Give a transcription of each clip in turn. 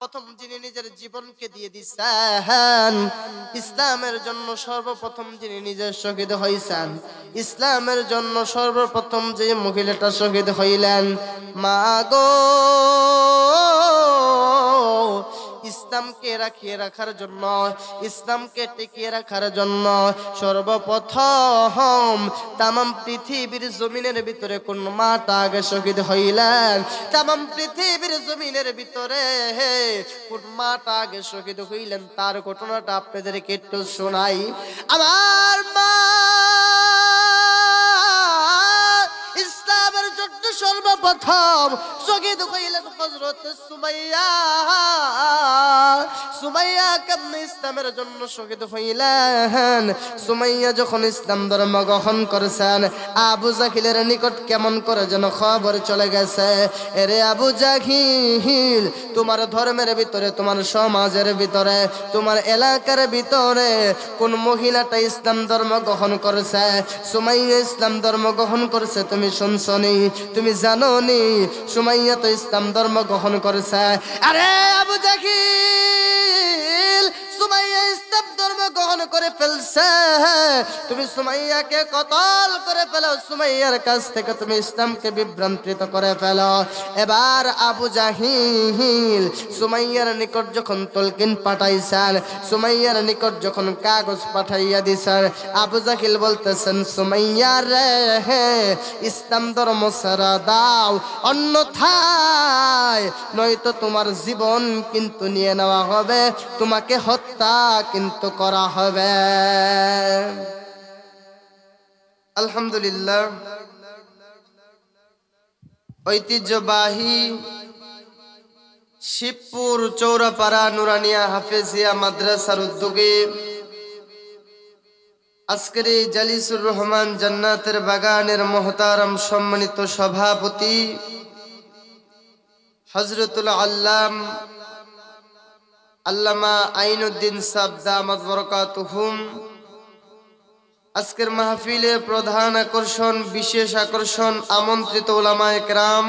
প্রথম যিনি নিজের জীবনকে দিয়ে দিয়েছেন ইসলামের জন্য, সর্বপ্রথম যিনি নিজের শহীদ হয়েছেন ইসলামের জন্য, সর্বপ্রথম যে মহিলাটা শহীদ হইলেন, মা গো, ইসলামকে রাখিয়ে রাখার জন্য, ইসলামকে টিকিয়ে রাখার জন্য সর্বপ্রথম তামাম পৃথিবীর জমিনের ভিতরে কোন মাটা আগে শহীদ হইলেন? তামাম পৃথিবীর জমিনের ভিতরে কোন মাটা আগে শহীদ হইলেন তার ঘটনাটা আপনাদেরকে একটু শোনাই। আমার মা ইসলামের জন্য সর্বপ্রথম শহীদ হইলেন হযরত সুমাইয়া। সুমাইয়া কেমন ইসলামের জন্য শহীদ হইলেন? সুমাইয়া যখন ইসলাম ধর্ম গ্রহণ করেছেন, আবু জাহিলের নিকট কেমন করে যেন খবর চলে গেছে, এরে আবু জাহিল, তোমার ধর্মের ভিতরে, তোমার সমাজের ভিতরে, তোমার এলাকার ভিতরে কোন মহিলাটা ইসলাম ধর্ম গ্রহণ করেছে? সুমাইয়া ইসলাম ধর্ম গ্রহণ করেছে, তুমি শুনছনি, তুমি জানোনি? সুমাইয়া তো ইসলাম ধর্ম গ্রহণ করেছে। আরে আবু জাহিল, সুমাইয়া ইসলাম ধর্ম গ্রহণ করে ফেলছে, তুমি সুমাইয়াকে কতল করে ফেলো, সুমাইয়ার কাছ থেকে তুমি ইসলামকে বিভ্রান্তিত করে ফেলো। এবার আবু জাহিল সুমাইয়ার নিকট যখন তলকিন পাঠাইছেন, সুমাইয়ার নিকট যখন কাগজ পাঠাইয়া দিছেন, আবু জাহিল বলতেছেন, সুমাইয়া রে, ইসলাম ধর্ম ছাড়া দাও, অন্যথায় নয়তো তোমার জীবন কিন্তু নিয়ে নেওয়া হবে, তোমাকে হত্যা কিন্তু করা হবে। আলহামদুলিল্লাহ, ঐতিহ্যবাহী শিবপুর চৌরাপাড়া নুরানিয়া হাফেজিয়া মাদ্রাসার উদ্যোগে আজকের এই জালিসুর রহমান জান্নাতের বাগানের মহতারাম সম্মানিত সভাপতি হযরতুল আল্লাম আল্লামা আইনুদ্দিন সাহেব দামাত বরকাতুহুম, আজকের মাহফিলে প্রধান আকর্ষণ, বিশেষ আকর্ষণ, আমন্ত্রিত উলামায়ে কেরাম,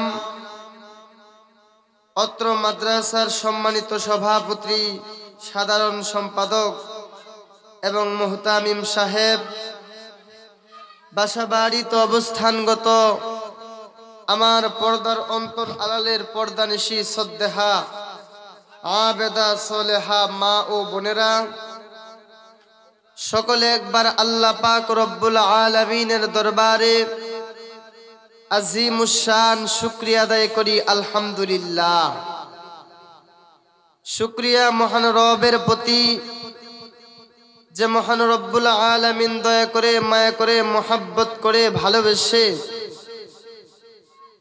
অত্র মাদ্রাসার সম্মানিত সভাপতি, সাধারণ সম্পাদক এবং মুহতামিম সাহেব, বাসাবাড়িতে অবস্থানগত আমার পর্দার অন্তর আড়ালের পর্দানিশী শ্রদ্ধেহা আবেদা সোলেহা মা ও বোনেরা, সকলে একবার আল্লাহ পাক রব্বুল আলামিনের দরবারে আজিমুশ শান শুকরিয়া আদায় করি। আলহামদুলিল্লাহ, শুকরিয়া মহান রবের প্রতি, যে মহান রব্বুল আলামিন দয়া করে, মায়া করে, মোহাব্বত করে, ভালোবেসে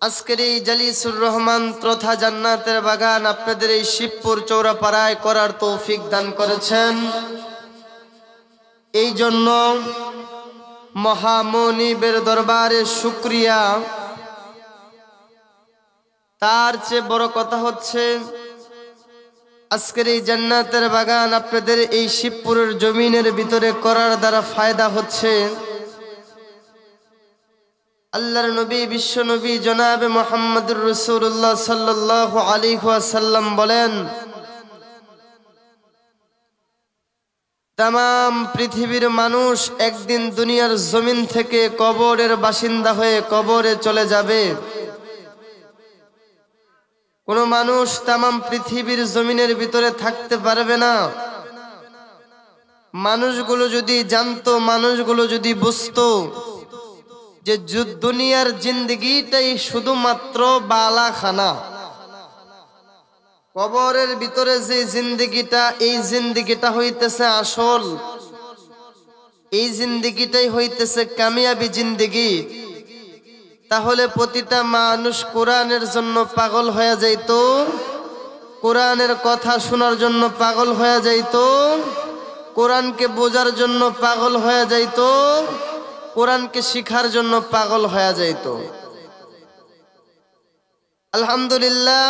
আজকের এই জালিসুর রহমান তথা জান্নাতের বাগান আপনাদের এই শিবপুর চৌরাপাড়ায় করার তৌফিক দান করেছেন। এই জন্য মহামনিবের দরবারে শুকরিয়া। তার চেয়ে বড় কথা হচ্ছে, আজকের এই জান্নাতের বাগান আপনাদের এই শিবপুরের জমিনের ভিতরে করার দ্বারা ফায়দা হচ্ছে, আল্লাহর নবী, বিশ্ব নবী জনাবে মুহাম্মদুর রাসূলুল্লাহ সাল্লাল্লাহু আলাইহি ওয়াসাল্লাম বলেন, तमाम পৃথিবীর মানুষ একদিন দুনিয়ার জমিন থেকে কবরের বাসিন্দা হয়ে কবরে চলে যাবে। কোন মানুষ तमाम পৃথিবীর জমিনের ভিতরে থাকতে পারবে না। মানুষগুলো যদি জানতো, মানুষগুলো যদি বুঝতো যে দুনিয়ার জিন্দেগিটাই শুধুমাত্র বালাখানা, কবরের ভিতরে যে জিন্দেগিটা, এই জিন্দেগিটা হইতেছে আসল, এই জিন্দেগিটাই হইতেছে কামিয়াবি জিন্দেগি, তাহলে প্রতিটা মানুষ কোরআনের জন্য পাগল হয়ে যাইতো, কোরআনের কথা শোনার জন্য পাগল হয়ে যাইতো, কোরআনকে বোঝার জন্য পাগল হয়ে যাইতো, কোরআনকে শিখার জন্য পাগল হয়ে যাইতো। আলহামদুলিল্লাহ,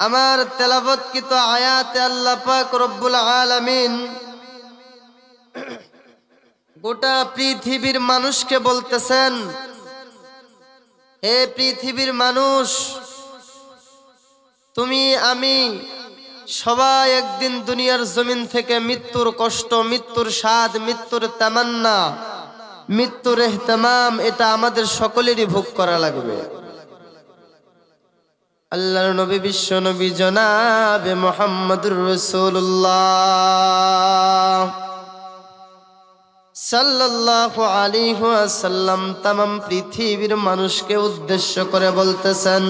আমার তেলাওয়াতকৃত আয়াতে আল্লাহ পাক রব্বুল আলামিন গোটা পৃথিবীর মানুষকে বলতেছেন, হে পৃথিবীর মানুষ, তুমি আমি সবাই একদিন দুনিয়ার জমিন থেকে মৃত্যুর কষ্ট, মৃত্যুর স্বাদ, মৃত্যুর তামান্না, মৃত্যুর ইহতিমাম এটা আমাদের সকলেরই ভোগ করা লাগবে। আল্লাহর নবী বিশ্ব নবী জনাবে মুহাম্মদুর রাসূলুল্লাহ সাল্লাল্লাহু আলাইহি ওয়াসাল্লাম तमाम পৃথিবীর মানুষকে উদ্দেশ্য করে বলতেছেন,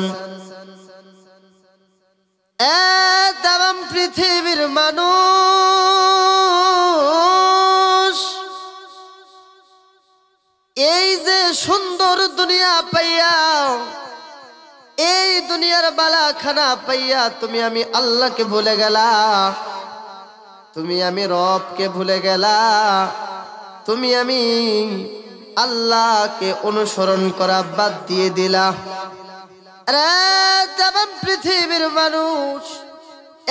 तमाम পৃথিবীর মানুষ, এই যে সুন্দর দুনিয়া পাইয়া, এই দুনিয়ার বালাখানা পাইয়া তুমি আমি আল্লাহকে ভুলে গেলা, তুমি আমি রবকে ভুলে গেলা, তুমি আমি আল্লাহকে অনুসরণ করা বাদ দিয়ে দিলা। तमाम পৃথিবীর মানুষ,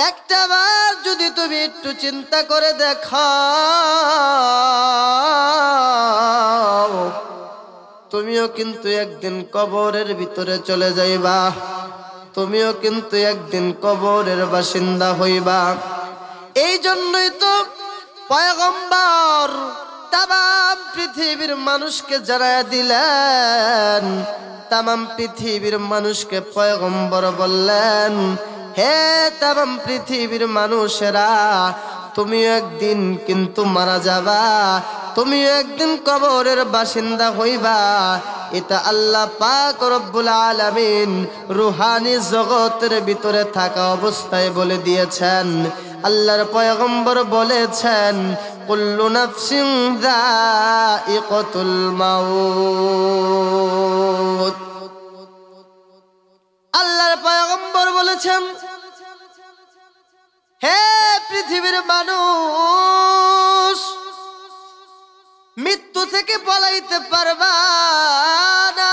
একটা বার যদি তুমি একটু চিন্তা করে দেখো, তুমিও কিন্তু একদিন কবরের ভিতরে চলে যাইবা, তুমিও কিন্তু একদিন কবরের বাসিন্দা হইবা। এই জন্যই তো পয়গম্বর तमाम পৃথিবীর মানুষকে জানায়া দিলেন, तमाम পৃথিবীর মানুষকে পয়গম্বর বললেন, হে तमाम পৃথিবীর মানুষেরা, তুমিও একদিন কিন্তু মারা যাবা, তুমিও একদিন কবরের বাসিন্দা হইবা। এটা আল্লাহ পাক রব্বুল আলামিন রুহানি জগতের ভিতরে থাকা অবস্থায় বলে দিয়েছেন। আল্লাহর পয়গম্বর বলেছেন, কুল্লু নাফসিন যায়িকাতুল মাউত। আল্লাহর পয়গম্বর বলেছেন, হে পৃথিবীর মানুষ, মৃত্যু থেকে পলাইতে পারবা না,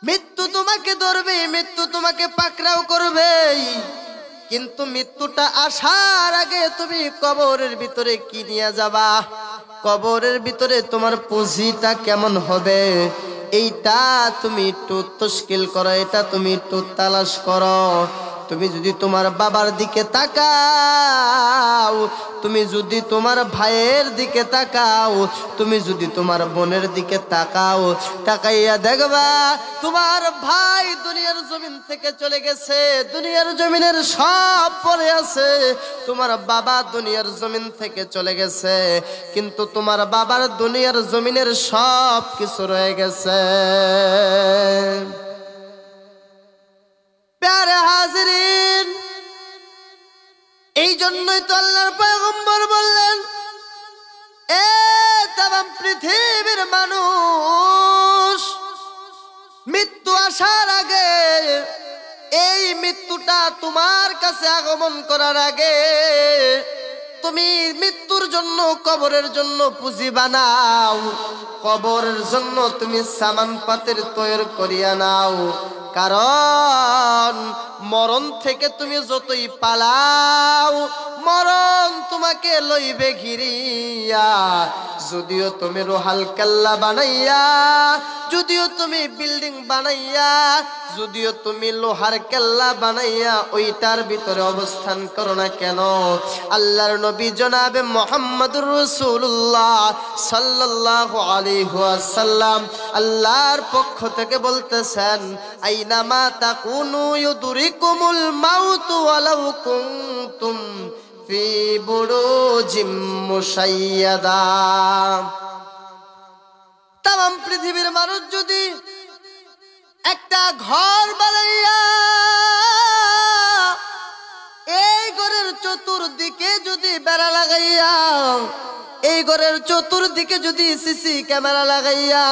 মৃত্যু তোমাকে ধরবে, মৃত্যু তোমাকে পাকড়াও করবে। কিন্তু মৃত্যুটা আসার আগে তুমি কবরের ভিতরে কি নিয়ে যাবা, কবরের ভিতরে তোমার পুঁজিটা কেমন হবে, এইটা তুমি একটু তশকিল করো, এটা তুমি একটু তালাশ করো। তুমি যদি তোমার বাবার দিকে তাকাও, তুমি যদি তোমার ভাইয়ের দিকে তাকাও, তুমি যদি তোমার বোনের দিকে তাকাও, তাকাইয়া দেখবা তোমার ভাই দুনিয়ার জমিন থেকে চলে গেছে, দুনিয়ার জমিনের সব পড়ে আছে। তোমার বাবা দুনিয়ার জমিন থেকে চলে গেছে, কিন্তু তোমার বাবার দুনিয়ার জমিনের সব কিছু রয়ে গেছে। প্যারে হাজিরিন, এই জন্যই তো আল্লাহর পয়গম্বর বললেন, এ तमाम পৃথিবীর মানুষ, মৃত্যু আসার আগে, এই মৃত্যুটা তোমার কাছে আগমন করার আগে তুমি মৃত্যুর জন্য, কবরের জন্য পুঁজি বানাও, কবরের জন্য তুমি সামান পাতের তৈরি করিয়া নাও। কারণ মরণ থেকে তুমি যতই পালাও, মরণ তোমাকে লইবে ঘিরিয়া। যদিও তুমি রোহাল কেল্লা বানাইয়া, যদিও তুমি বিল্ডিং বানাইয়া, যদিও তুমি লোহার কেল্লা বানাইয়া ওইটার ভিতরে অবস্থান করো না কেন, আল্লাহর নবী জনাবে মুহাম্মদুর রাসূলুল্লাহ সাল্লাল্লাহু আলাইহি ওয়াসাল্লাম আল্লাহর পক্ষ থেকে বলতেছেন, আইনামা তাকুনু ইউদরিকুমুল মাউত ওয়ালাউ কুনতুম ফি বুরুজিম মুশাইয়াদা। तमाम পৃথিবীর মানুষ যদি একটা ঘর বানাইয়া, এই ঘরের চতুর্দিকে যদি বেড়া লাগাইয়া, এই ঘরের চতুর্দিকে যদি সিসি ক্যামেরা লাগাইয়া,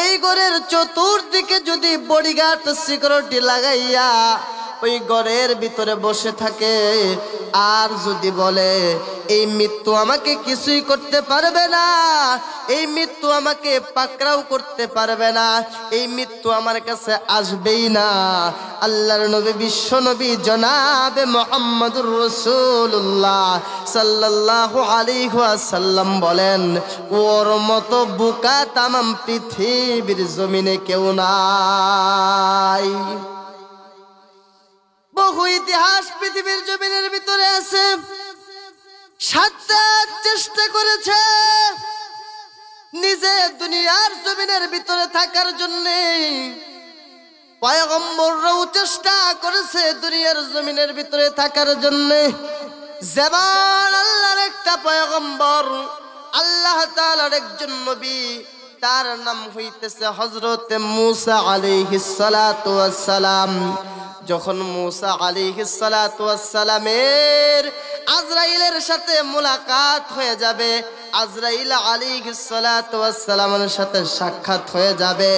এই ঘরের চতুর্দিকে যদি বডিগার্ড সিকিউরিটি লাগাইয়া ওই ঘরের ভিতরে বসে থাকে, আর যদি বলে এই মৃত্যু আমাকে কিছুই করতে পারবে না, এই মৃত্যু আমাকে পাকড়াও করতে পারবে না, এই মৃত্যু আমার কাছে আসবেই না, আল্লাহর নবী বিশ্ব নবী জনাবে মুহাম্মদুর রাসূলুল্লাহ সাল্লাল্লাহু আলাইহি ওয়াসাল্লাম বলেন, ওর মতো বোকা तमाम পৃথিবীর জমিনে কেউ নাই। ইতিহাস পৃথিবীর জমিনের ভিতরে আছে, 7টা চেষ্টা করেছে নিজে দুনিয়ার জমিনের ভিতরে থাকার জন্য। পয়গম্বররাও চেষ্টা করেছে দুনিয়ার জমিনের ভিতরে থাকার জন্য। যেমন আল্লাহর একটা পয়গম্বর, আল্লাহ তাআলার একজন নবী, তার নাম হইতেছে হযরত মূসা আলাইহিস সালাতু ওয়াস সালাম। যখন মূসা আলাইহিস সালাতু ওয়াস সালামের আজরাইলের সাথে মুলাকাত হয়ে যাবে, আজরাইল আলাইহিস সালাতু ওয়াস সালামের সাথে সাক্ষাৎ হয়ে যাবে,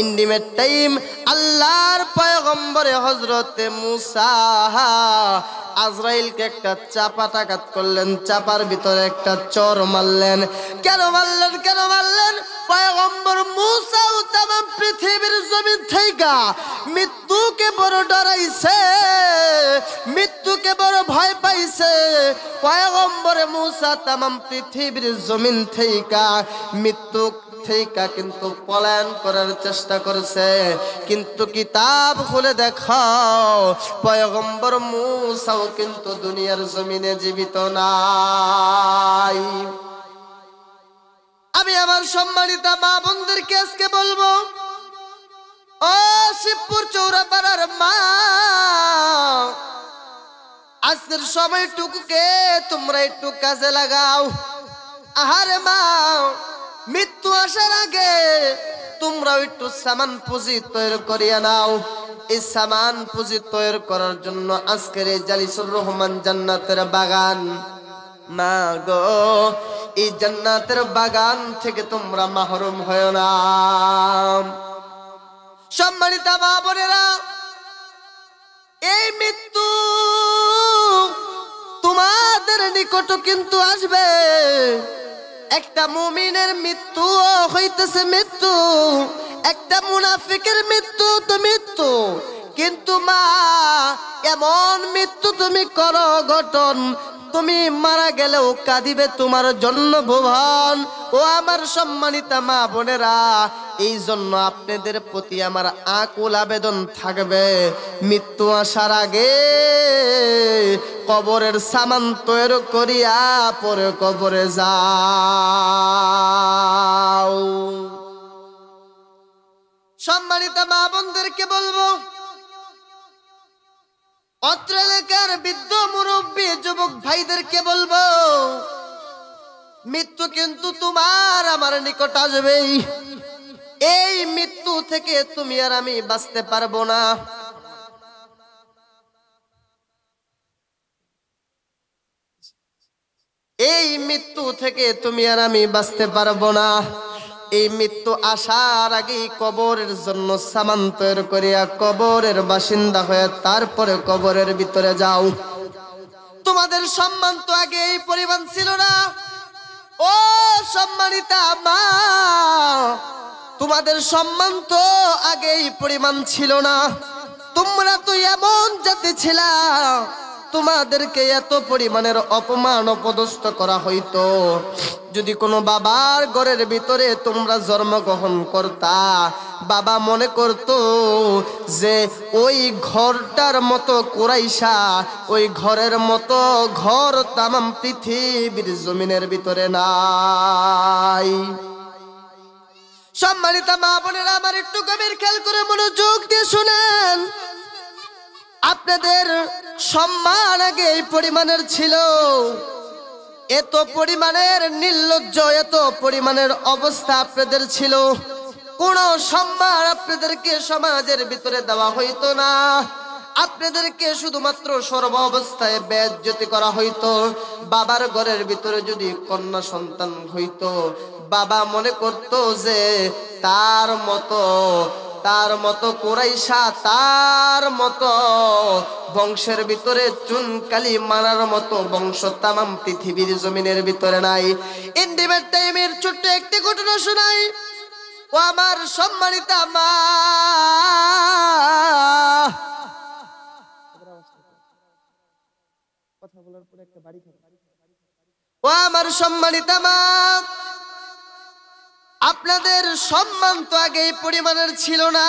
ইন্টিমেট টাইম আল্লাহর পয়গম্বরে হযরত মূসা আজরাইলকে একটা চাপাটাঘাত করলেন, চাপার ভিতরে একটা চর মারলেন। কেন মারলেন? কেন মারলেন? পয়গম্বর মূসাও তাম পৃথিবীর জমিন থেকে মৃত্যুকে বড় ডরাইছে, মৃত্যুকে বড় ভয় পাইছে। পয়গম্বরে মূসা তাম পৃথিবীর জমিন থেকে মৃত্যু থেকে কিন্তু পলায়ন করার চেষ্টা করছে। কিন্তু কিতাব খুলে দেখাও, পয়গম্বর মূসাও কিন্তু দুনিয়ার জমিনে জীবিত নাই। আমি আমার সম্মানিত মা বোনদেরকে আজকে বলবো, ও শিবপুর চৌরাপাড়ার মা, আজকের সময়টুকুকে তোমরা একটু কাজে লাগাও। আহারে মা, মৃত্যু আসার আগে তোমরা একটু সামান পুঁজি তৈরি করিয়া নাও। এই সামান পুঁজি তৈরি করার জন্য আজকের এই জালিসুর রহমান জান্নাতের বাগান, মা গো, এই জান্নাতের বাগান থেকে তোমরা মাহরুম হয় না। সম্মানিত মা বোনেরা, এই মৃত্যু তোমাদের নিকট কিন্তু আসবে। একটা মুমিনের মৃত্যু হইতেছে মৃত্যু, একটা মুনাফিকের মৃত্যু তো মৃত্যু। কিন্তু মা, এমন মৃত্যু তুমি করো গঠন, তুমি মারা গেলেও কাঁদিবে তোমার জন্য ভুবন। ও আমার সম্মানিত মা বোনেরা, এই জন্য আপনাদের প্রতি আমার আকুল আবেদন থাকবে, মৃত্যু আসার আগে কবরের সামান তৈরি করিয়া পরে কবরে যাও। সম্মানিত মা বোনদেরকে বলবো, অত্র এলাকার বৃদ্ধ মুরব্বী যুবক ভাইদেরকে বলবো, মৃত্যু কিন্তু তোমার আমার নিকট আসবেই। এই মৃত্যু থেকে তুমি আর আমি বাঁচতে পারবো না। এই মৃত্যু থেকে তুমি আর আমি বাঁচতে পারবো না। এই মৃত্যু আসার আগেই কবরের জন্য সামান তৈরি করিয়া কবরের বাসিন্দা হয়ে তারপরে কবরের ভিতরে যাও। তোমাদের সম্মান তো আগে এই পরিমাণ ছিল না। ও সম্মানিতা মা, তোমাদের সম্মান তো আগে এই পরিমাণ ছিল না। তোমরা তো এমন জাতি ছিলা, তোমাদেরকে এত পরিমাণের অপমান অপদস্থ করা হইতো। যদি কোনো বাবার ঘরের ভিতরে তোমরা জন্মগ্রহণ করতা, বাবা মনে করতো যে ওই ঘরটার মতো কুরাইশা, ওই ঘরের মতো ঘর তামাম পৃথিবীর জমিনের ভিতরে নাই। সম্মানিত মা বোনেরা, আমার একটু গভীর খেয়াল করে মনোযোগ দিয়ে শুনেন। আপনাদের সম্মান আগে এই পরিমাণের ছিল, এত পরিমাণের নির্লজ্জ, এত পরিমাণের অবস্থা আপনাদের ছিল। কোন সম্মান আপনাদেরকে সমাজের ভিতরে দেওয়া হইতো না। আপনাদেরকে শুধুমাত্র সর্ব অবস্থায় বেইজ্জতি করা হইতো। বাবার ঘরের ভিতরে যদি কন্যা সন্তান হইতো, বাবা মনে করতো যে তার মতো কুরাইশা, তার মতো বংশের ভিতরে চুনকালি মারার মতো বংশ তামাম পৃথিবীর জমিনের ভিতরে নাই। ইন্ডিমেট টাইমের ছোট্ট একটি ঘটনা শোনাই। ও আমার সম্মানিতা মা, ও আমার সম্মানিতা মা, আপনাদের সম্মান তো আগে এই পরিমাণের ছিল না।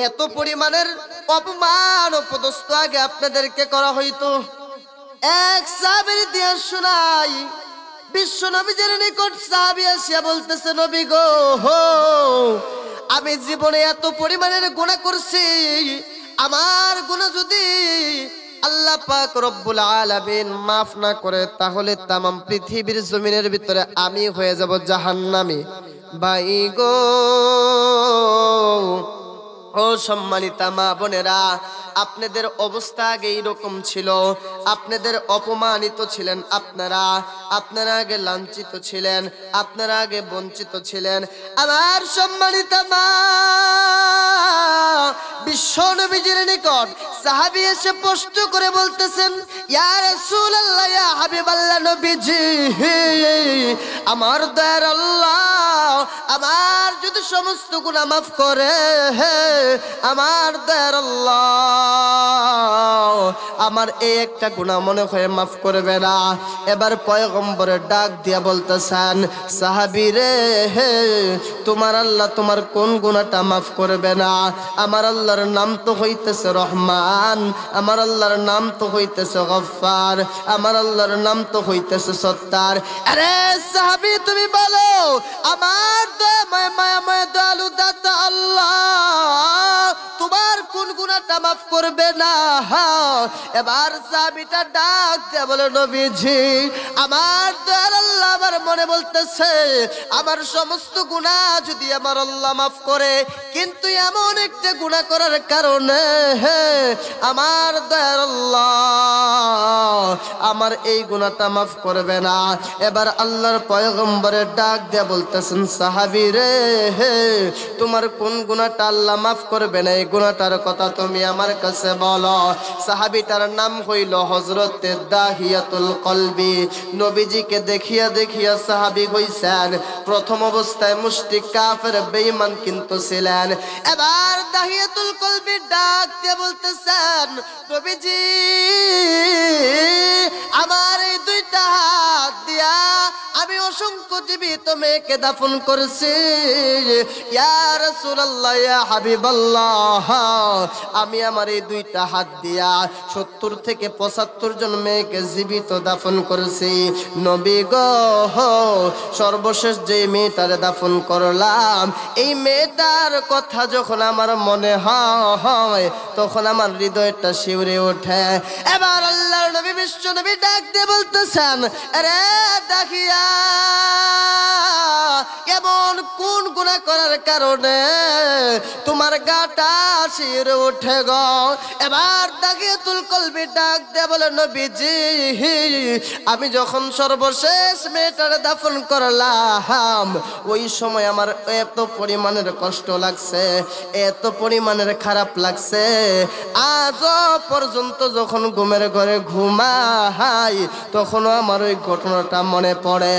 এত পরিমাণের অপমান অপদস্থ আগে আপনাদেরকে করা হইতো। এক সাহাবীর ইতিহাস শোনাই। বিশ্ব নবীর নিকট সাহাবী আসিয়া বলতেছে, নবী গো, আমি জীবনে এত পরিমাণের গুনাহ করছি, আমার গুনাহ যদি আল্লাহ পাক রব্বুল আলামিন মাফ না করে তাহলে তামাম পৃথিবীর জমিনের ভিতরে আমি হয়ে যাব জাহান্নামী। ভাই গো, ও সম্মানিতা মা বোনেরা, আপনাদের অবস্থা আগে এইরকম ছিল, আপনাদের অপমানিত ছিলেন আপনারা, আপনারা আগে লাঞ্ছিত ছিলেন, আপনারা আগে বঞ্চিত ছিলেন। আমার সম্মানিতা মা, বিশ্ব নবীজির নিকট সাহাবী এসে স্পষ্ট করে বলতেছেন, ইয়া রাসূলুল্লাহ, ইয়া হাবিবাল্লাহ, নবীজি আমার দয়ার আল্লাহ আমার যদি সমস্ত গুনাহ মাফ করে, আমার দয়ার আল্লাহ আমার এই একটা গুনাহ মনে হয় মাফ করবে না। এবার পয়গম্বরের ডাক দিয়া বলতেছেন, সাহাবী রে, তোমার আল্লাহ তোমার কোন গুনাহটা মাফ করবে না? আমার আল্লাহর নাম তো হইতেছে রহমান, আমার আল্লাহর নাম তো হইতেছে গফফার, আমার আল্লাহর নাম তো হইতেছে সত্তার। আরে সাহাবী, তুমি বলো আমার দয়াময় মায়াময় দয়ালু দাতা আল্লাহ তোমার কোন গুনাহটা মাফ করবে না? এবার সাহাবীটা ডাক দিয়ে বলে, নবীজি আমার দয়াল আল্লাহ আমার মনে বলতেছে আমার সমস্ত গুনাহ যদি আমার আল্লাহ মাফ করে, কিন্তু এমন একটা গুনাহ করার কারণে আমার দয়াল আল্লাহ আমার এই গুনাহটা মাফ করবে না। এবার আল্লাহর পয়গম্বরের ডাক দিয়ে বলতেছেন, সাহাবী রে, তোমার কোন গুনাহটা আল্লাহ মাফ করবে না এই গুনাহটার কথা তুমি আমার কাছে বলো। সাহাবীটার নাম হইল হযরতে দাহিয়াতুল কলবি। নবীজিকে দেখিয়া দেখিয়া সাহাবী হইছেন। প্রথম অবস্থায় মুশরিক কাফের বেঈমান কিন্তু ছিলেন। এবার দাহিয়াতুল কলবি ডাক দিয়ে বলতেছেন, নবীজি আমার এই দুইটা হাত দিয়া আমি অসংখ্য জীবিত মেয়েকে দাফন করেছি। ইয়া রাসূলুল্লাহ, ইয়া হাবিবাল্লাহ, আমি আমার এই দুইটা হাত দিয়া 70 থেকে 75 জন মেয়েকে জীবিত দাফন করেছি। নবী গো, সর্বশেষ যে মেয়েটারে দাফন করলাম, এই মেয়েটার কথা যখন আমার মনে হয় তখন আমার হৃদয়টা শিউরে ওঠে। এবার আল্লাহর নবী বিশ্ব নবী ডাক দিয়ে বলতেছেন, আরে দেখিয়া এমন কোন গুনাহ করার কারণে তোমার গাটা শিউরে ওঠে গো? এবার দাহিয়াতুল কলবি ডাক দিয়ে বলে, নবীজি আমি যখন সর্বশেষ মেয়েটারে দাফন করলাম ওই সময় আমার এত পরিমাণের কষ্ট লাগছে, এত পরিমাণের খারাপ লাগছে, আজও পর্যন্ত যখন ঘুমের ঘরে ঘুমাই তখনও আমার ওই ঘটনাটা মনে পড়ে।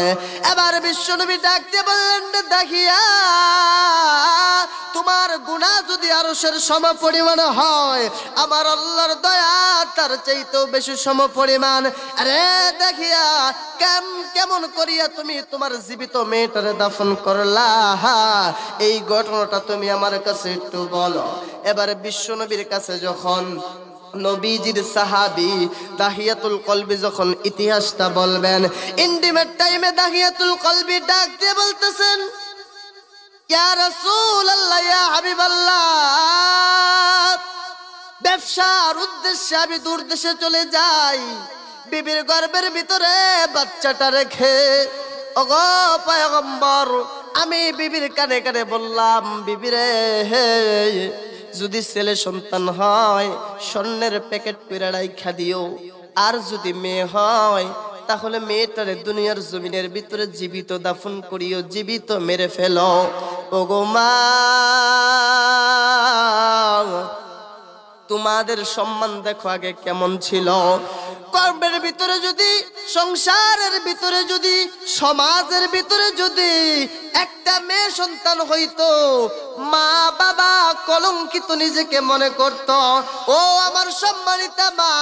এবার বিশ্বনবী ডাক দিয়ে বললেন, দেখিয়া তোমার গুনাহ যদি আরশের সম পরিমাণ হয়, আমার আল্লাহর দয়া তার চাইতেও বেশি সম পরিমাণ। আরে দেখিয়া কেমন করিয়া তুমি তোমার জীবিত মেয়েটারে দাফন করলা, এই ঘটনাটা তুমি আমার কাছে একটু বলো। এবার বিশ্বনবীর কাছে যখন নবীজির সাহাবী দাহিয়াতুল কলবি যখন ইতিহাসটা বলবেন, ইন্টিমেট টাইমে দাহিয়াতুল কলবি ডাক দিয়ে বলতেছেন, ইয়া রাসূলুল্লাহ, ইয়া হাবিবাল্লাহ, ব্যবসার উদ্দেশ্যে আমি দূর দেশে চলে যাই, বিবির গর্ভের ভিতরে বাচ্চাটা রেখে। ওগো পয়গম্বর, আমি বিবির কানে কানে বললাম, বিবিরে যদি ছেলে সন্তান হয় স্বর্ণের প্যাকেট কইরা রাইখা দিও, আর যদি মেয়ে হয় তাহলে মেয়েটারে দুনিয়ার জমিনের ভিতরে জীবিত দাফন করিও, জীবিত মেরে ফেলো। ওগো মা, তোমাদের সম্মান দেখো আগে কেমন ছিল। কর্মের ভিতরে যদি, সংসারের ভিতরে যদি, সমাজের ভিতরে যদি একটা মেয়ে সন্তান হইতো, মা বাবা কলঙ্কিত নিজেকে মনে করত। ও আমার সম্মানিতা মা,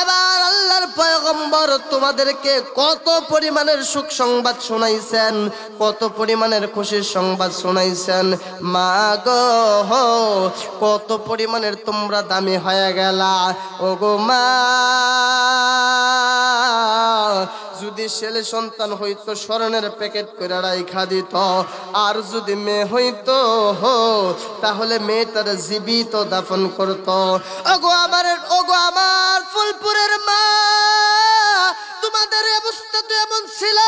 এবার আল্লাহর পয়গম্বর তোমাদেরকে কত পরিমাণের সুখ সংবাদ শোনাইছেন, কত পরিমাণের খুশির সংবাদ শোনাইছেন। মা গো, কত পরিমাণের তোমরা দামি হয়ে গেলা। ও গো মা, যদি ছেলে সন্তান হইতো স্বর্ণের প্যাকেট করে রাইখা দিত, আর যদি মেয়ে হইতো তাহলে মেয়েটার জীবিত দাফন করত। ওগো আমার ফুলপুরের মা, তোমাদের অবস্থা তো এমন ছিল,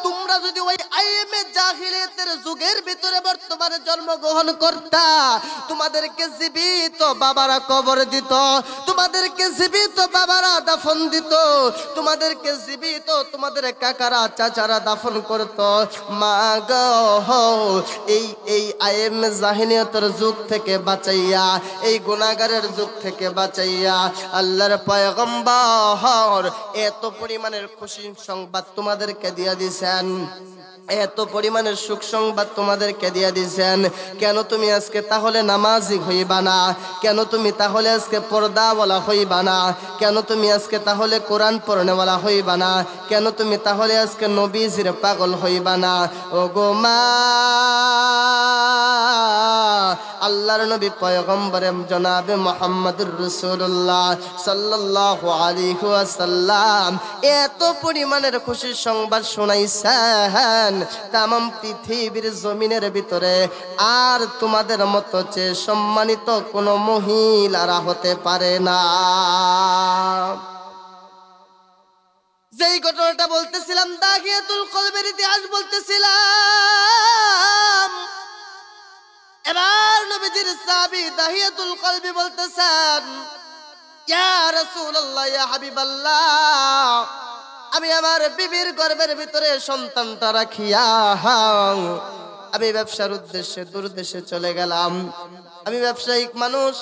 তোমরা যদি ওই আইএমএ জাহিলিয়াতের যুগের ভিতরে বর্তমানে জন্মগ্রহণ করতা, তোমাদেরকে জীবিত বাবারা কবর দিত, তোমাদেরকে জীবিত বাবারা দাফন দিত, তোমাদেরকে জীবিত তোমাদের কাকারা চাচারা দাফন করত। মা গো, এই আইএমএ জাহিলিয়াতের যুগ থেকে বাঁচাইয়া, এই গুনাহগারের যুগ থেকে বাঁচাইয়া আল্লাহর পয়গম্বর এত পরিমাণের খুশি সংবাদ তোমাদেরকে দিয়া দিয়েছেন, এত পরিমাণের সুখ সংবাদ তোমাদেরকে দিয়া দিয়েছেন। কেন তুমি আজকে তাহলে নামাজি হইবা না? কেন তুমি তাহলে আজকে পর্দাওয়ালা হইবা না? কেন তুমি আজকে তাহলে কোরআন পড়নেওয়ালা হইবা না? কেন তুমি তাহলে আজকে নবীজির পাগল হইবা না? ও গো মা, আল্লাহর নবী পয়গম্বরে জনাবে মুহাম্মদুর রাসূলুল্লাহ সাল্লাল্লাহু আলাইহি ওয়াসাল্লাম এত পরিমাণের খুশির সংবাদ শোনাইছেন, তামাম পৃথিবীর জমিনের ভিতরে আর তোমাদের মতো যে সম্মানিত কোনো মহিলারা হতে পারে না। যেই ঘটনাটা বলতেছিলাম, দাহিয়াতুল কলবের ইতিহাস বলতেছিলাম, এবার নবীজির সাহাবী দাহিয়াতুল কলবি বলতেছেন, ইয়া রাসূলুল্লাহ, ইয়া হাবিবাল্লাহ, আমি আমার বিবির গর্ভের ভিতরে সন্তানটা রাখিয়া আমি ব্যবসার উদ্দেশ্যে দূরদেশে চলে গেলাম। আমি ব্যবসায়িক মানুষ,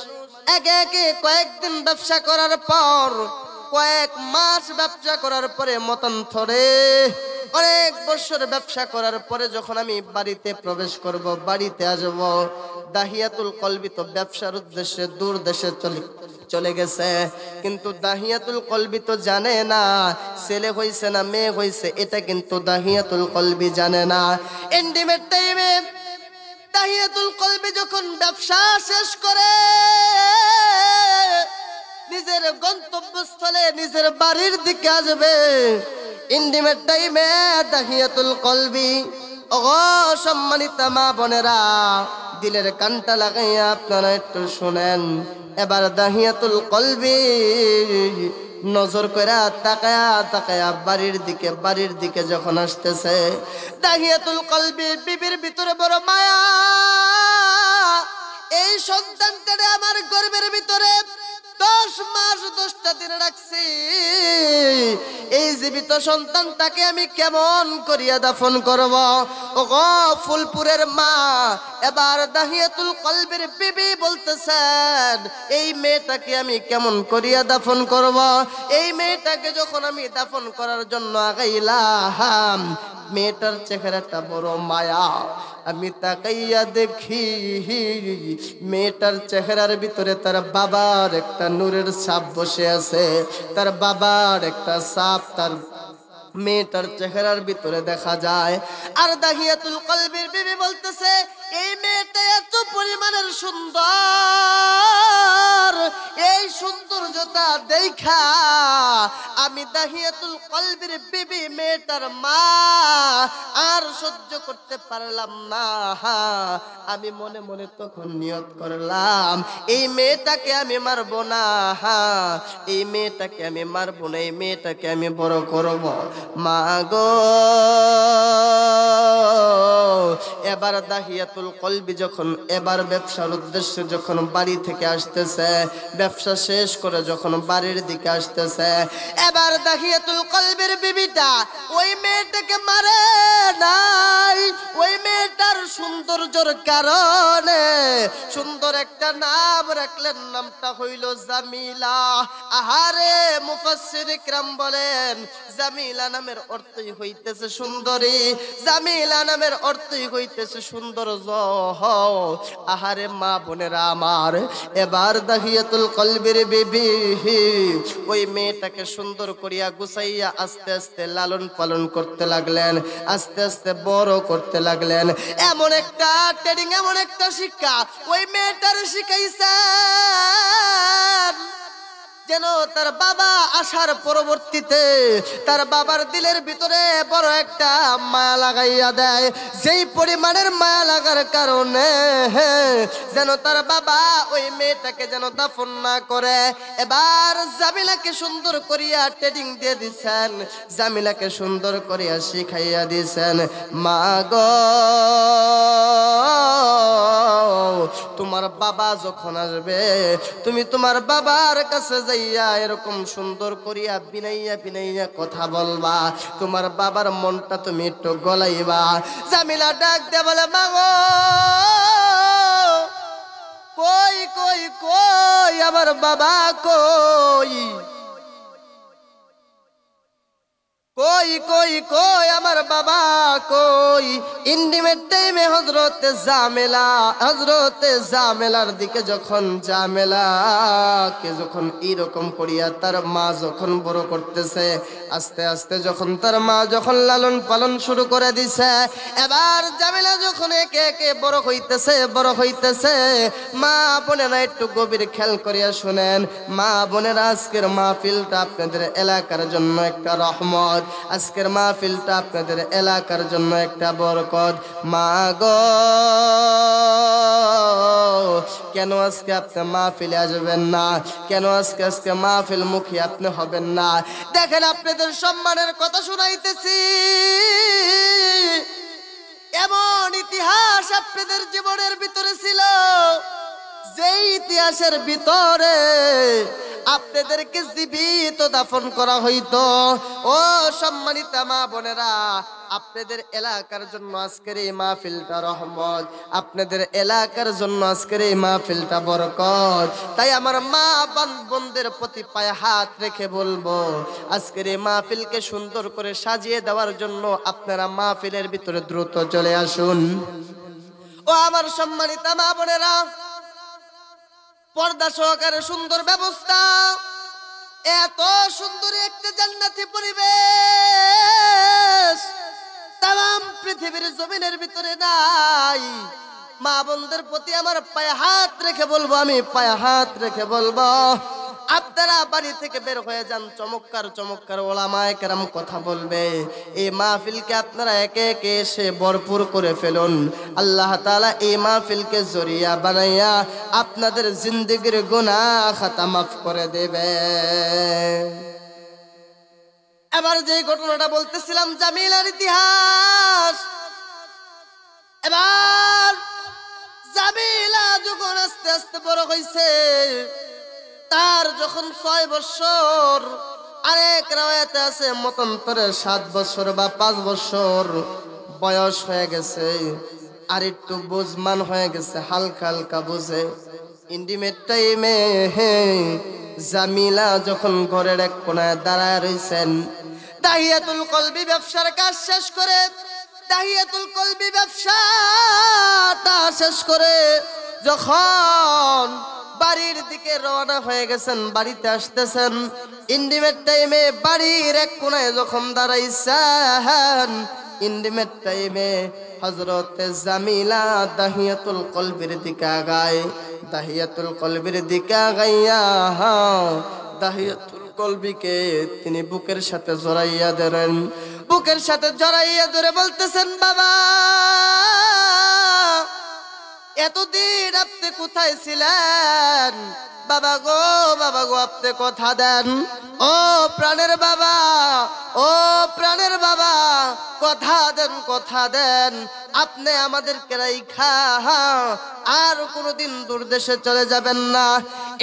একে একে কয়েকদিন ব্যবসা করার পর, কয়েক মাস ব্যবসা করার পরে, মতান্তরে অনেক বছর ব্যবসা করার পরে যখন আমি বাড়িতে প্রবেশ করব, বাড়িতে আসব, দাহিয়াতুল কলবি তো ব্যবসার উদ্দেশ্যে দূর দেশে চলে গেছে। কিন্তু দাহিয়াতুল কলবি তো জানে না ছেলে হইছে না মেয়ে হইছে, এটা কিন্তু দাহিয়াতুল কলবি জানে না। ইন্টিমেট টাইমে দাহিয়াতুল কলবি যখন ব্যবসা শেষ করে নিজের গন্তব্যস্থলে, নিজের বাড়ির দিকে আসবে, ইন্টিমেট টাইমে দাহিয়াতুল কলবি, ও সম্মানিতা মা বোনেরা, দিলের কানটা লাগাইয়া আপনারা একটু শুনেন। এবার দাহিয়াতুল কলবি নজর করে তাকায়া তাকায়া বাড়ির দিকে যখন আসতেছে, দাহিয়াতুল কলবি বিবির ভিতরে বড় মায়া। এই সন্তানটারে আমার গর্ভের ভিতরে 10 মাস 10টা দিন রাখছি, এই জীবিত সন্তানটাকে আমি কেমন করিয়া দাফন করব? ওগো ফুলপুরের মা, এবার দাহিয়াতুল কলবির বিবি বলতেছেন, এই মেয়েটাকে আমি কেমন করিয়া দাফন করব? এই মেয়েটাকে যখন আমি দাফন করার জন্য আগাইলাম, মেয়েটার চেহারাটা বড় মায়া। আমি তাকাইয়া দেখি মেয়েটার চেহারার ভিতরে তার বাবার একটা নূরের ছাপ বসে আছে, তার বাবার একটা ছাপ তার মেয়েটার চেহারার ভিতরে দেখা যায়। আর দাহিয়াতুল কলবির বিবি বলতেছে, এই মেয়েটা এত পরিমাণের সুন্দর, এই সৌন্দর্যতা দেখা আমি দাহিয়াতুল কলবির বিবি মেয়েটার মা আর সহ্য করতে পারলাম না। আমি মনে মনে তখন নিয়ত করলাম, এই মেয়েটাকে আমি মারবো না, এই মেয়েটাকে আমি মারবো না, এই মেয়েটাকে আমি বড় করব। মা গো। এবার দাহিয়াতুল কলবি যখন এবার ব্যবসার উদ্দেশ্যে যখন বাড়ি থেকে আসতেছে, ব্যবসা শেষ করে যখন বাড়ির দিকে আসতেছে, এবার দাহিয়াতুল কলবির বিবিটা ওই মেয়েটাকে মারে নাই। ওই মেয়েটার সৌন্দর্যের কারণে সুন্দর একটা নাম রাখলেন, নামটা হইল জামিলা। আহারে মুফাসসির ইকরাম বলেন জামিলা নামের অর্থই হইতেছে সুন্দরী, জামিলা নামের অর্থই হইতেছে সৌন্দর্য। আহারে মা বোনেরা আমার, এবার দাহিয়াতুল কলবির বিবি ওই মেয়েটাকে সুন্দর করিয়া গুছাইয়া আস্তে আস্তে লালন পালন করতে লাগলেন, আস্তে আস্তে বড় করতে লাগলেন। এমন একটা ট্রেনিং, এমন একটা শিক্ষা ওই মেয়েটার শিখাইছেন যেন তার বাবা আসার পরবর্তীতে তার বাবার দিলের ভিতরে বড় একটা মায়া লাগাইয়া দেয়। যেই পরিমাণের মায়া লাগার কারণে যেন তার বাবা ওই মেয়েটাকে যেন দাফন না করে। এবার জামিলাকে সুন্দর করিয়া ট্রেনিং দিয়ে দিছেন, জামিলাকে সুন্দর করিয়া শিখাইয়া দিছেন। মা গো, তোমার বাবা যখন আসবে তুমি তোমার বাবার কাছে যাইয়া এরকম সুন্দর করিয়া বিনাইয়া বিনাইয়া কথা বলবা, তোমার বাবার মনটা তুমি একটু গলাইবা। জামিলা ডাক দে বলে মা গো, কই কই কই আমার বাবা কই, কই কই কই আমার বাবা কই। ইন্টিমেট টাইমে হযরতে জামেলার দিকে যখন জামেলাকে যখন এরকম করিয়া তার মা যখন বড় করতেছে, আস্তে আস্তে যখন তার মা যখন লালন পালন শুরু করে দিছে, এবার জামেলা যখন একে একে বড় হইতেছে, মা বোনেরা একটু গভীর খেয়াল করিয়া শুনেন। মা বোনেরা, আজকের মাহফিলটা আপনাদের এলাকার জন্য একটা রহমত, আজকের মাহফিলটা আপনাদের এলাকার জন্য একটা বরকত। মা গো, কেন আজকে আপনি মাহফিলে আসবেন না? কেন আজকে মাহফিল মুখী আপনি হবেন না? দেখেন আপনাদের সম্মানের কথা শুনাইতেছি, এমন ইতিহাস আপনাদের জীবনের ভিতরে ছিল যেই ইতিহাসের ভিতরে আপনাদেরকে জীবিত দাফন করা হইতো। ও সম্মানিত মা বোনেরা, আপনাদের এলাকার জন্য আজকের এই মাহফিলটা রহমত, আপনাদের এলাকার জন্য আজকের এই মাহফিলটা বরকত। তাই আমার মা বোনদের প্রতি পায়ে হাত রেখে বলবো, আজকের এই মাহফিলকে সুন্দর করে সাজিয়ে দেওয়ার জন্য আপনারা মাহফিলের ভিতরে দ্রুত চলে আসুন। ও আমার সম্মানিত মা বোনেরা, পর্দা সহকারে সুন্দর ব্যবস্থা, এত সুন্দর একটা জান্নাতি পরিবেশ তাম পৃথিবীর জমিনের ভিতরে নাই। মা বোনদের প্রতি আমার পায়ে হাত রেখে বলবো, আমি পায়ে হাত রেখে বলবো, আপনারা বাড়ি থেকে বের হয়ে যান, চমৎকার চমৎকার ওলামায়ে কেরাম কথা বলবে। এই মাহফিলকে আপনারা একে একে এসে ভরপুর করে ফেলুন। আল্লাহ তাআলা এই মাহফিলকে জরিয়া বানাইয়া আপনাদের জিন্দেগির গুনাহ খাতা মাফ করে দেবে। এবার যে ঘটনাটা বলতেছিলাম জামিলার ইতিহাস, এবার জামিলা যখন আস্তে আস্তে বড় হইছে, তার যখন 6 বছর, আরেক রাওয়ায়াতে আছে মতান্তরে 7 বছর বা 5 বছর বয়স হয়ে গেছে, আর একটু বুঝমান হয়ে গেছে, হালকা হালকা বুঝে। ইন্টিমেট টাইমে জামিলা যখন ঘরের এক কোনায় দাঁড়ায় রইছেন, দাহিয়াতুল কলবি ব্যবসার কাজ শেষ করে, দাহিয়াতুল কলবি ব্যবসাটা শেষ করে যখন বাড়ির দিকে রওনা হয়ে গেছেন, বাড়িতে আসতেছেন, ইন্টিমেট টাইমে বাড়ির এক কোনায় যখন দাঁড়াইছেন, ইন্টিমেট টাইমে হযরতে জামিলা দাহিয়াতুল কলবির দিকে আগায়, দাহিয়াতুল কলবির দিকে আগাইয়া দাহিয়াতুল কলবিকে তিনি বুকের সাথে জড়াইয়া ধরেন, বুকের সাথে জড়াইয়া ধরে বলতেছেন, বাবা এতদিন আপনি কোথায় ছিলেন? বাবা গো আপনি কথা দেন। ও প্রাণের বাবা, ও প্রাণের বাবা, কথা দেন আপনি আমাদেরকে রাইখা আর কোনোদিন দূর দেশে চলে যাবেন না।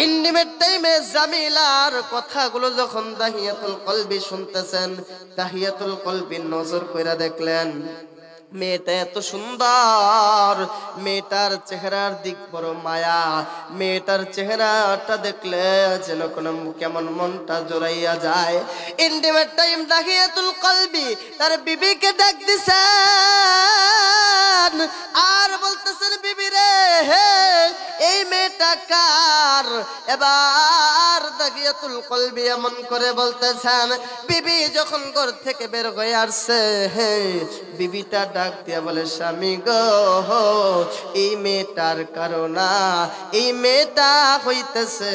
ইন্টিমেট টাইমে জামিলার কথাগুলো যখন দাহিয়াতুল কলবি শুনতেছেন, দাহিয়াতুল কলবি নজর কইরা দেখলেন মেয়েটা এত সুন্দর, মেয়েটার চেহারার দিক বড় মায়া, মেয়েটার চেহারাটা দেখলে যেন কোনো কেমন মনটা জড়াইয়া যায়। ইন্টিমেট টাইম দাহিয়াতুল কলবি তার বিবিকে ডাক দিছেন আর বলতেছেন, বিবি রে হে এই মেয়েটা কার? এবার দাহিয়াতুল কলবি এমন করে বলতেছেন, বিবি যখন ঘর থেকে বের হয়ে আসছে, হে বিবিটা ডাক দিয়া বলে, স্বামী গো এই মেয়েটার কারণা, এই মেয়েটা হইতেছে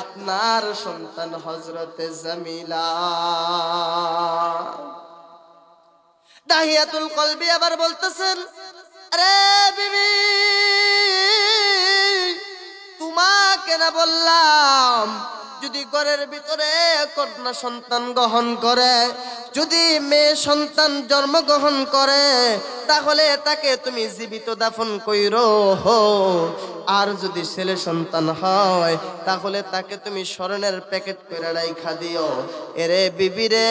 আপনার সন্তান হযরতে জামিলা। দাহিয়াতুল কলবি আবার বলতেছেন, আরে বিবি তোমাকে না বললাম যদি ঘরের ভিতরে কন্যা সন্তান গ্রহণ করে, যদি মেয়ে সন্তান জন্মগ্রহণ করে, তাহলে তাকে তুমি জীবিত দাফন কইরো, আর যদি ছেলে সন্তান হয় তাহলে তাকে তুমি স্বর্ণের প্যাকেট করে রাইখা দিও। এরে বিবি রে,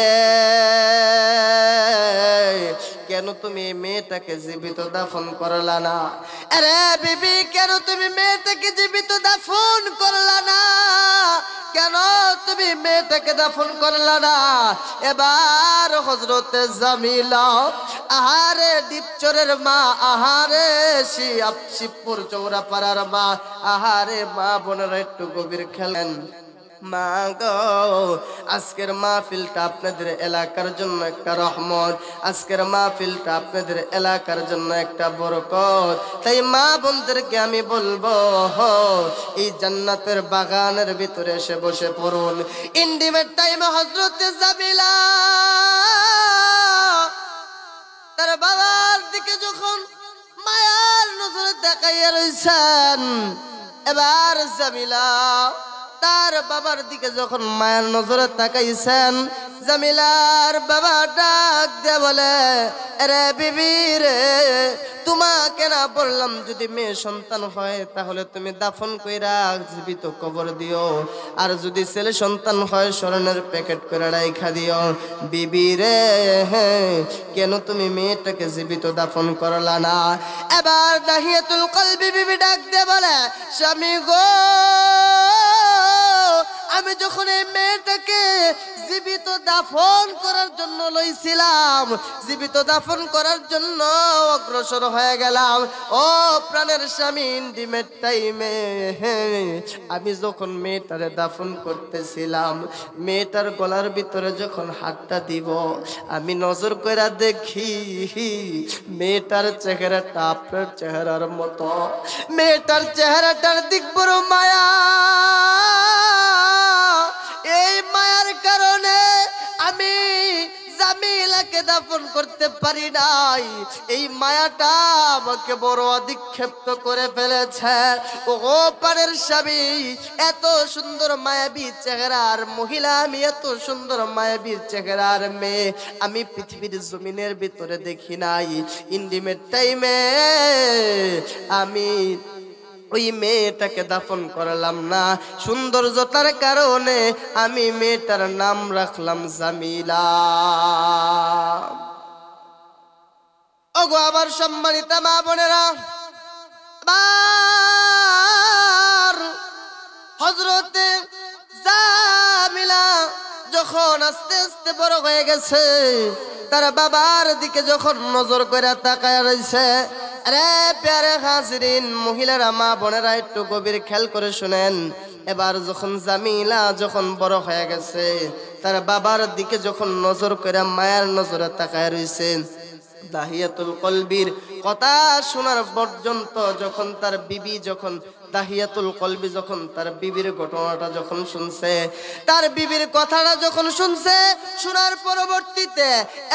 কেন তুমি মেয়েটাকে জীবিত দাফন করলা না? আরে বিবি কেন তুমি মেয়েটাকে জীবিত দাফন করলা না? কেন তুমি মেয়েটাকে দাফন করলা না? এবার হযরতে জামিলা, আহারে ডিপচরের মা, আহারে শিবপুর চৌরাপাড়ার মা, আহারে মা বোনেরা একটু গভীর খেলেন। মা গো, আজকের মাহফিলটা আপনাদের এলাকার জন্য একটা রহমত, আজকের মাহফিলটা আপনাদের এলাকার জন্য একটা বরকত। তাই মা বোনদেরকে আমি বলবো, এই জান্নাতের বাগানের ভিতরে এসে বসে পড়ুন। ইন্টিমেট টাইমে হযরতে জামিলা তার বাবার দিকে যখন মায়ার নজরে তাকাইয়া রইছেন, এবার জামিলা তার বাবার দিকে যখন মায়ের নজরে তাকাইছেন, জামিলার বাবা ডাক দিয়ে বলে, আরে বিবি রে তোমাকে না বললাম যদি মেয়ে সন্তান হয় তাহলে তুমি দাফন কইরা জীবিত কবর দিও, আর যদি ছেলে সন্তান হয় স্বর্ণের প্যাকেট করে রাইখা দিও। বিবি রে কেন তুমি মেয়েটাকে জীবিত দাফন করলা না? এবার দাহিয়াতুল কলবি বিবি ডাক দিয়ে বলে, স্বামী গো আমি যখন এই মেয়েটাকে জীবিত দাফন করার জন্য লইছিলাম, জীবিত দাফন করার জন্য অগ্রসর হয়ে গেলাম, ও প্রাণের স্বামী ইন্টিমেট টাইমে আমি যখন মেয়েটারে দাফন করতেছিলাম, মেয়েটার গলার ভিতরে যখন হাতটা দিব, আমি নজর করে দেখি মেয়েটার চেহারাটা আপনার চেহারার মতো, মেয়েটার চেহারাটার দিক বড় মায়া। এই মায়ার কারণে আমি জামিলাকে দাফন করতে পারি নাই, এই মায়াটা আমাকে বড় অধিক্ষেপ্ত করে ফেলেছে। ও পারের স্বামী, এত সুন্দর মায়াবী চেহারার মহিলা আমি, এত সুন্দর মায়াবী চেহারার মেয়ে আমি পৃথিবীর জমিনের ভিতরে দেখি নাই। ইন্টিমেট টাইমে আমি ওই মেয়েটাকে দাফন করলাম না, সৌন্দর্যতার কারণে আমি মেয়েটার নাম রাখলাম জামিলা। ওগো আবার সম্মানিত মা বোনেরা, হযরতে জামিলা যখন আস্তে আস্তে বড় হয়ে গেছে, তার বাবার দিকে যখন নজর করে তাকায় রয়েছে, আরে প্যারে হাজিরিন মহিলারা মা বোনেরা একটু গভীর খেয়াল করে শুনেন। এবার যখন জামিলা যখন বড় হয়ে গেছে, তার বাবার দিকে যখন নজর করে মায়ের নজরে তাকায় রয়েছে, দাহিয়াতুল কলবির কথা শোনার পর্যন্ত যখন তার বিবি যখন দাহিয়াতুল কলবি যখন তার বিবির ঘটনাটা যখন শুনছে, তার বিবির কথাটা যখন শুনছে, শোনার পরবর্তীতে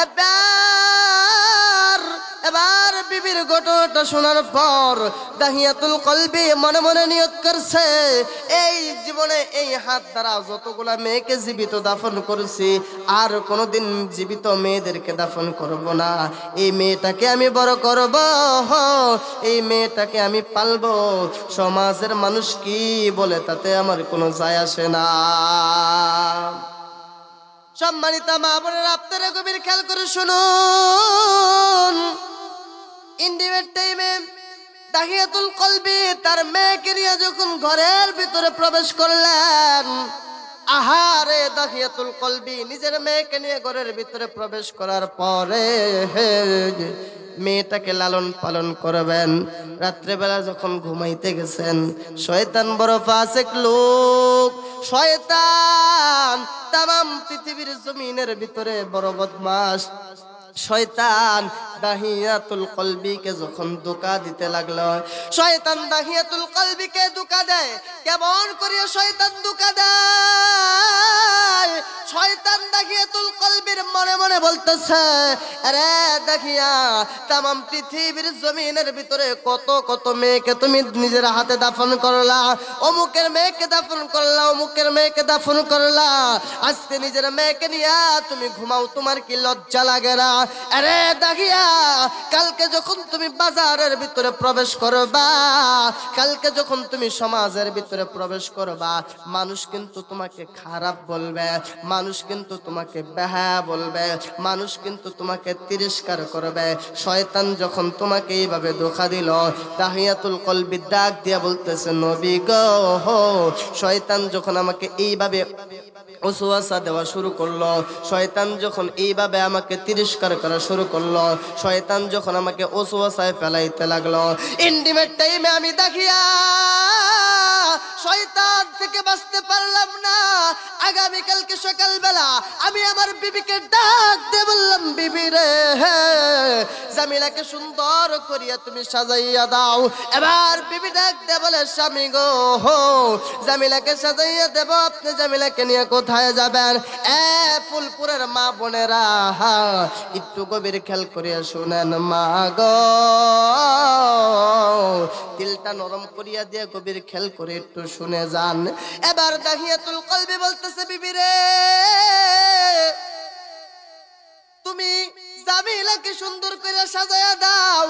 এবার এবার বিবির ঘটনাটা শোনার পর দাহিয়াতুল কলবি মনে মনে নিয়ত করছে, এই জীবনে এই হাত দ্বারা যতগুলা মেয়েকে জীবিত দাফন করেছি আর কোনোদিন জীবিত মেয়েদেরকে দাফন করব না। এই মেয়েটাকে আমি বড় করব, এই মেয়েটাকে আমি পালবো। সমাজের মানুষ কি বলে তাতে আমার কোনো যায় আসে না। সম্মানিত মা বোনেরা, আপনারা গভীর খেয়াল করে শুনুন। ইন্টিমেট টাইমে দাহিয়াতুল কলবি তার মেয়েকে নিয়ে যখন ঘরের ভিতরে প্রবেশ করলেন, আহারে দাহিয়াতুল কলবি নিজের মেয়েকে নিয়ে ঘরের ভিতরে প্রবেশ করার পরে মেয়েটাকে লালন পালন করবেন। রাত্রেবেলা যখন ঘুমাইতে গেছেন, শয়তান বড় ফাসিক লোক, শয়তান তাম পৃথিবীর জমিনের ভিতরে বড় বদমাশ। শয়তান দাহিয়াতুল কলবিকে যখন ধোঁকা দিতে লাগলো, শয়তান দাহিয়াতুল কলবিকে ধোঁকা দেয়। কেমন করিয়া শয়তান ধোঁকা দেয়? শয়তান দাহিয়াতুল কলবির মনে মনে বলতেছে, আরে দাহিয়া, তাম পৃথিবীর জমিনের ভিতরে কত কত মেয়েকে তুমি নিজের হাতে দাফন করলা, অমুকের মেয়েকে দাফন করলা, অমুকের মেয়েকে দাফন করলা, আজকে নিজের মেয়েকে নিয়ে তুমি ঘুমাও, তোমার কি লজ্জা লাগে না? আরে দাহিয়া, কালকে যখন তুমি বাজারের ভিতরে প্রবেশ করবা, কালকে যখন তুমি সমাজের ভিতরে প্রবেশ করবা, মানুষ কিন্তু তোমাকে খারাপ বলবে, মানুষ কিন্তু তোমাকে বেহায়া বলবে, মানুষ কিন্তু তোমাকে তিরস্কার করবে। শয়তান যখন তোমাকে এইভাবে ধোঁকা দিল, দাহিয়াতুল কলবি ডাক দিয়া বলতেছে, নবী গো, শয়তান যখন আমাকে এইভাবে ওয়াসওয়াসা দেওয়া শুরু করলো, শয়তান যখন এইভাবে আমাকে তিরস্কার করা শুরু করলো, শয়তান যখন আমাকে ওয়াসওয়াসায় ফেলাইতে লাগলো, ইন্টিমেট টাইমে আমি দেখিয়া শয়তান থেকে বাঁচতে পারলাম না। আগামীকালকে সকালবেলা আমি আমার বিবিকে ডাক দিয়ে বললাম, বিবি রে, জামিলাকে সুন্দর করিয়া তুমি সাজাইয়া দাও। এবার বিবি ডাক দিয়ে বলে, স্বামী গো, জামিলাকে সাজাইয়া দেব, আপনি জামিলাকে নিয়ে কোথায় যাবেন? ফুলপুরের মা বোনেরা একটু গভীর খেয়াল করিয়া শুনেন। মা গো, দিলটা নরম করিয়া দিয়ে গভীর খেয়াল করে একটু শুনে যান। এবার দাহিয়াতুল কলবি বলতেছে, বিবি রে, তুমি জামিলাকে সুন্দর করে সাজায়া দাও,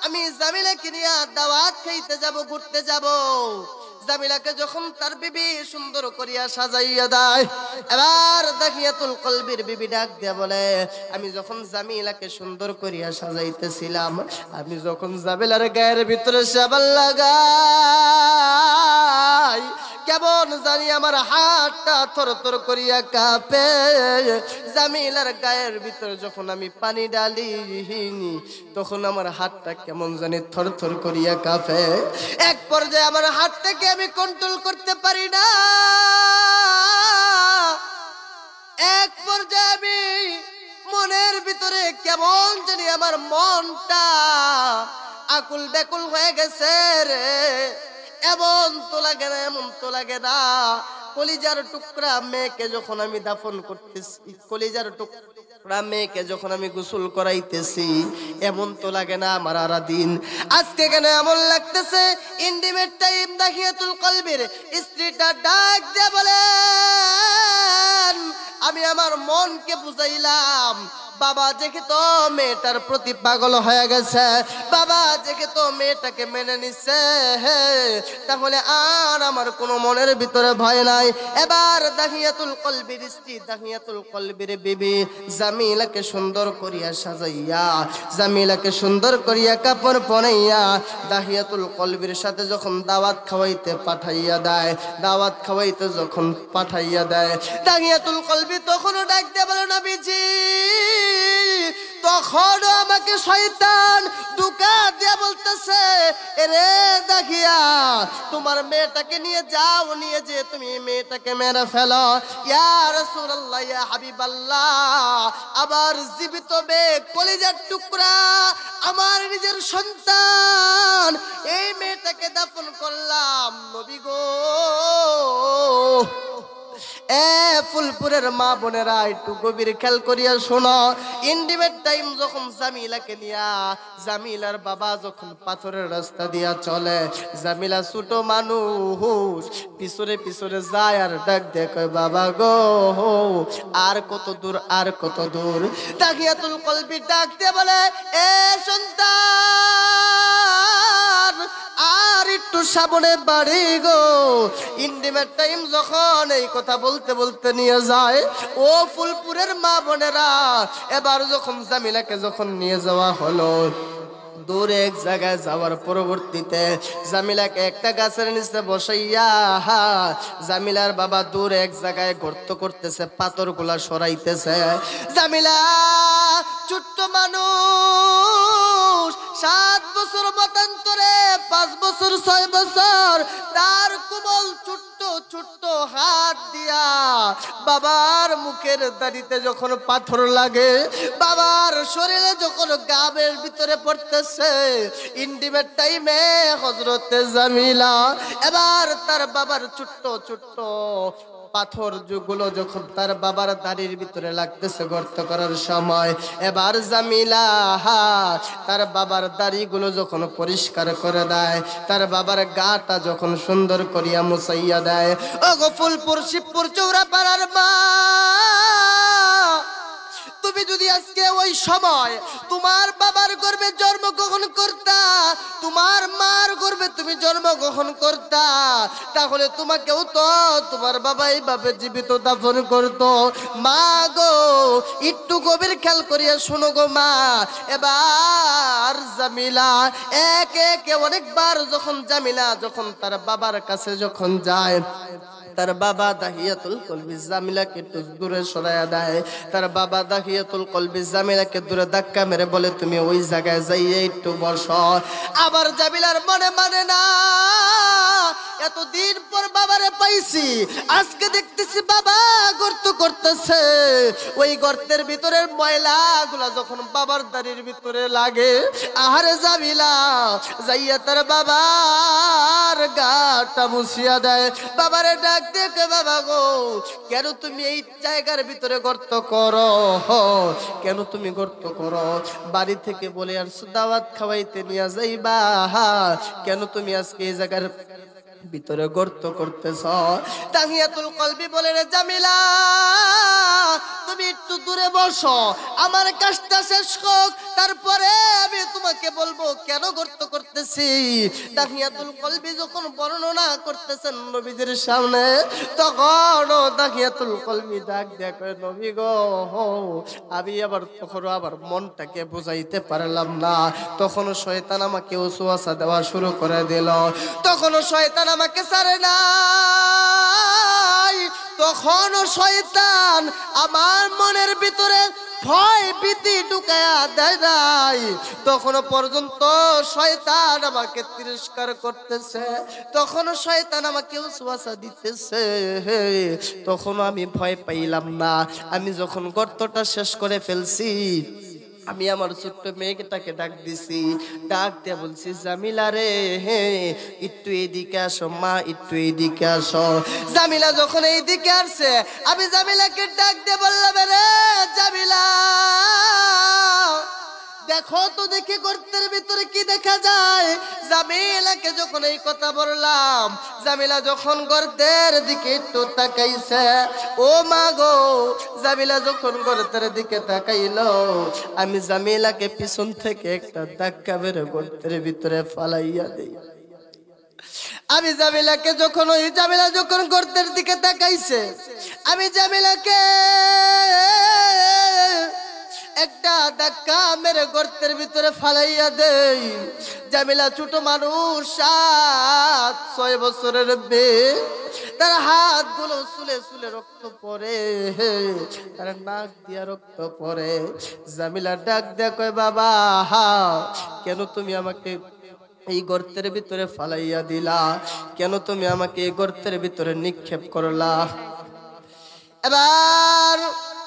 আমি জামিলাকে নিয়ে দাওয়াত খাইতে যাব, ঘুরতে যাব। জামিলাকে যখন তার বিবি সুন্দর করিয়া সাজাইয়া দেয়, এবার দাহিয়াতুল কলবির বিবি ডাক দিয়া বলে, আমি যখন জামিলাকে সুন্দর করিয়া সাজাইতেছিলাম, আমি যখন জামিলার গায়ের ভিতরে সাবান লাগাই, কেমন জানি আমার হাতটা থরথর করিয়া কাঁপে। জামিলার গায়ের ভিতরে যখন আমি পানি ডালি, তখন আমার হাতটা কেমন জানি থরথর করিয়া কাঁপে। এক পর্যায়ে আমার হাতটাকে আমি কন্ট্রোল করতে পারি না। এক পর্যায়ে আমি মনের ভিতরে কেমন জানি আমার মনটা আকুল বেকুল হয়ে গেছে রে। এমন তো লাগে না, এমন তো লাগে না। কলিজার টুকরা মেয়েকে যখন আমি দাফন করতেছি, কলিজার টুকরা মেয়েকে যখন আমি গোসল করাইতেছি, এমন তো লাগে না আমার আরা দিন। আজকে কেন এমন লাগতেছে? ইন্টিমেট টাইম দাহিয়াতুল কলবির স্ত্রীটা ডাক দিয়ে বলেন, আমি আমার মনকে বুঝাইলাম, বাবা দেখে তো মেয়েটার প্রতি পাগল হয়ে গেছে, বাবা দেখে তো মেয়েটাকে মেনে নিচ্ছে, তাহলে আর আমার কোনো মনের ভিতরে ভয় নাই। এবার দাহিয়াতুল কলবির স্ত্রী, দাহিয়াতুল কলবির বিবি জামিলাকে সুন্দর করিয়া সাজাইয়া, জামিলাকে সুন্দর করিয়া কাপড় পরাইয়া দাহিয়াতুল কলবির সাথে যখন দাওয়াত খাওয়াইতে পাঠাইয়া দেয়, দাওয়াত খাওয়াইতে যখন পাঠাইয়া দেয়, দাহিয়াতুল কলবি তখনও ডাক দিয়ে বলে, নবীজি, তখন আমাকে শয়তান ধোঁকা দিয়া বলতেছে, এরে দাহিয়া, তোমার মেয়েটাকে নিয়ে যাও, নিয়ে যে তুমি মেয়েটাকে মেরে ফেলো। ইয়া রাসূলুল্লাহ, ইয়া হাবিবাল্লাহ, আবার জীবিত মেয়ে, কলিজার টুকরা, আমার নিজের সন্তান, এই মেয়েটাকে দাফন করলাম, নবী গো। এ ফুলপুরের মা বোনেরা একটু গভীর খেয়াল করিয়া শোনো। ইন্ডিমেট টাইম যখন জামিলাকে নিয়া জামিলার বাবা যখন পাথরের রাস্তা দিয়া চলে, জামিলা ছোট মানুষ পিছনে পিছনে যায় আর ডাক দেখে বাবা গো আর কত দূর আর কত দূর। তাহিয়াতুল কলবি ডাকতে বলে এ সন্তান আর একটু সামনে বাড়ি গো। ইন্ডিমেট টাইম যখন এই কথা বলতে বলতে নিয়ে যায়, ও ফুলপুরের মা বোনেরা এবার যখন জামিলাকে যখন নিয়ে যাওয়া হলো, দূরে এক জায়গায় যাওয়ার পরবর্তীতে জামিলাকে একটা গাছের নিচে বসাইয়া জামিলার বাবা দূরে এক জায়গায় গর্ত করতেছে, পাথরগুলা সরাইতেছে। জামিলা ছোট্ট মানুষ, 7 বছর মতান্তরে 5 বছর 6 বছর তার কোমল ছোট্ট ছোট্ট হাত দিয়া বাবার মুখের দাড়িতে যখন পাথর লাগে, বাবার শরীরে যখন গাবের ভিতরে পড়তেছে, ইন্টিমেট টাইমে হযরতে জামিলা এবার তার বাবার ছোট্ট ছোট্ট পাথর যেগুলো যখন তার বাবার দাড়ির ভিতরে লাগতেছে গর্ত করার সময়, এবার জামিলা তার বাবার দাড়িগুলো যখন পরিষ্কার করে দেয়, তার বাবার গাটা যখন সুন্দর করিয়া মুছাইয়া দেয়। ও গো ফুলপুর শিবপুর চৌরাপাড়ার মা, তুমি যদি আজকে ওই সময় তোমার বাবার গর্ভে জন্মগ্রহণ করতা, তোমার মার গর্ভে তুমি জন্মগ্রহণ করতা, তাহলে তোমাকেও তো তোমার বাবা এইভাবে জীবিত দাফন করতো। মা গো একটু গভীর খেয়াল করিয়া শোনো গো মা। এবার জামিলা একে একে অনেকবার যখন জামিলা যখন তার বাবার কাছে যখন যায়, তার বাবা দাহিয়াতুল কলবি জামিলাকে একটু দূরে সরাইয়া দেয়। তার বাবা দাহিয়াতুল কলবি জামিলাকে দূরে ধাক্কা মেরে বলে তুমি ওই জায়গায় যাইয়ে একটু বসো। আবার জামিলার মনে মানে না, এতদিন পর বাবারে পাইছি, আজকে দেখতেছি বাবা গর্ত করতেছে, ওই গর্তের ভিতরের ময়লা গুলা যখন বাবার দাড়ির ভিতরে লাগে, আহারে জামিলা যাইয়া তার বাবার গাটা মুছিয়া দেয়। বাবারে ডাক দেখে বাবা গো কেন তুমি এই জায়গার ভিতরে গর্ত করো, কেন তুমি গর্ত করো? বাড়ি থেকে বলে আর দাওয়াত খাওয়াইতে নিয়ে যাইবা, কেন তুমি আজকে এই জায়গার ভিতরে গর্ত করতেছ? তাহিয়াতুল কলবি বলে রে জামিলা তুমি একটু দূরে বসো, আমার কাজটা শেষ হোক, তারপরে আমি তোমাকে বলবো কেন গর্ত করতেছি। তাহিয়াতুল কলবি যখন বর্ণনা করতেছেন নবীদের সামনে, তখন তাহিয়াতুল কলবি ডাক দেখে নবী গো আমি আবার মনটাকে বুঝাইতে পারলাম না। তখন শয়তান আমাকে ওয়াসওয়াসা দেওয়া শুরু করে দিল, তখন শয়তান আমাকে ছাড়ে না, তখন শয়তান আমার মনের ভিতরে ভয় ভীতি ঢুকায়া দেয় নাই। তখন পর্যন্ত শয়তান আমাকে তিরস্কার করতেছে, তখন শয়তান আমাকে ওয়াসওয়াসা দিতেছে, তখন আমি ভয় পাইলাম না। আমি যখন গর্তটা শেষ করে ফেলছি, আমি আমার ছোট্ট মেয়েটাকে ডাক দিছি, ডাক দিয়ে বলছি জামিলা রে একটু এইদিকে আসো মা, একটু এইদিকে আসো। জামিলা যখন এইদিকে আসছে, আমি জামিলাকে ডাক দিয়ে বললাম রে জামিলা দেখো তো দেখি গর্তের ভিতরে কি দেখা যায়। জামিলাকে যখন এই কথা বললাম, জামিলা যখন গর্তের দিকে একটু তাকাইছে, ও মা গো জামিলা যখন গর্তের দিকে তাকাইলো, আমি জামিলাকে পিছন থেকে একটা ধাক্কা মেরে গর্তের ভিতরে ফালাইয়া দেই। আমি জামিলাকে যখন জামিলা যখন গর্তের দিকে তাকাইছে, আমি জামিলাকে একটা ধাক্কা মেরে গর্তের ভিতরে ফালাইয়া দেই। জামিলা ছোট মানুষ, 7-6 বছরের মেয়ে, তার হাতগুলো চুলে চুলে রক্ত পড়ে, তার নাক দিয়া রক্ত পড়ে। জামিলা ডাক দেয়া কয় বাবা কেন তুমি আমাকে এই গর্তের ভিতরে ফালাইয়া দিলা, কেন তুমি আমাকে এই গর্তের ভিতরে নিক্ষেপ করলা? এবার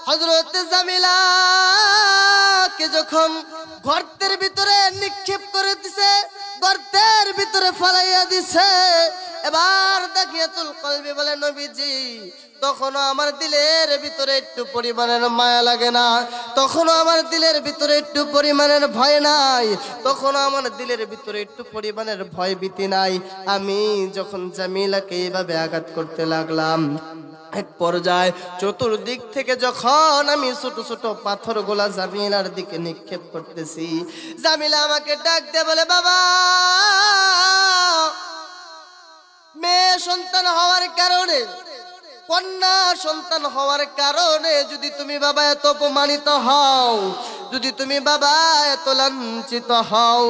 হযরত জামিলাকে যখন গর্তের ভিতরে নিক্ষেপ করে দিছে, গর্তের ভিতরে ফালাইয়া দিছে। এবার দাহিয়াতুল কলবি বলে নবীজি তখনও আমার দিলের ভিতরে একটু পরিমাণের মায়া লাগে না, তখনও আমার দিলের ভিতরে একটু পরিমাণের ভয় নাই, তখনও আমার দিলের ভিতরে একটু পরিমাণের ভয় ভীতি নাই। আমি যখন জামিলাকে এইভাবে আঘাত করতে লাগলাম, এক পর্যায়ে চতুর্দিক থেকে যখন আমি ছোট ছোট পাথরগুলা জামিলার দিকে নিক্ষেপ করতেছি, জামিলা আমাকে ডাক দিয়ে বলে, বাবা মেয়ে সন্তান হওয়ার কারণে, কন্যা সন্তান হওয়ার কারণে যদি তুমি বাবা এত অপমানিত হও, যদি তুমি বাবা এত লাঞ্ছিত হও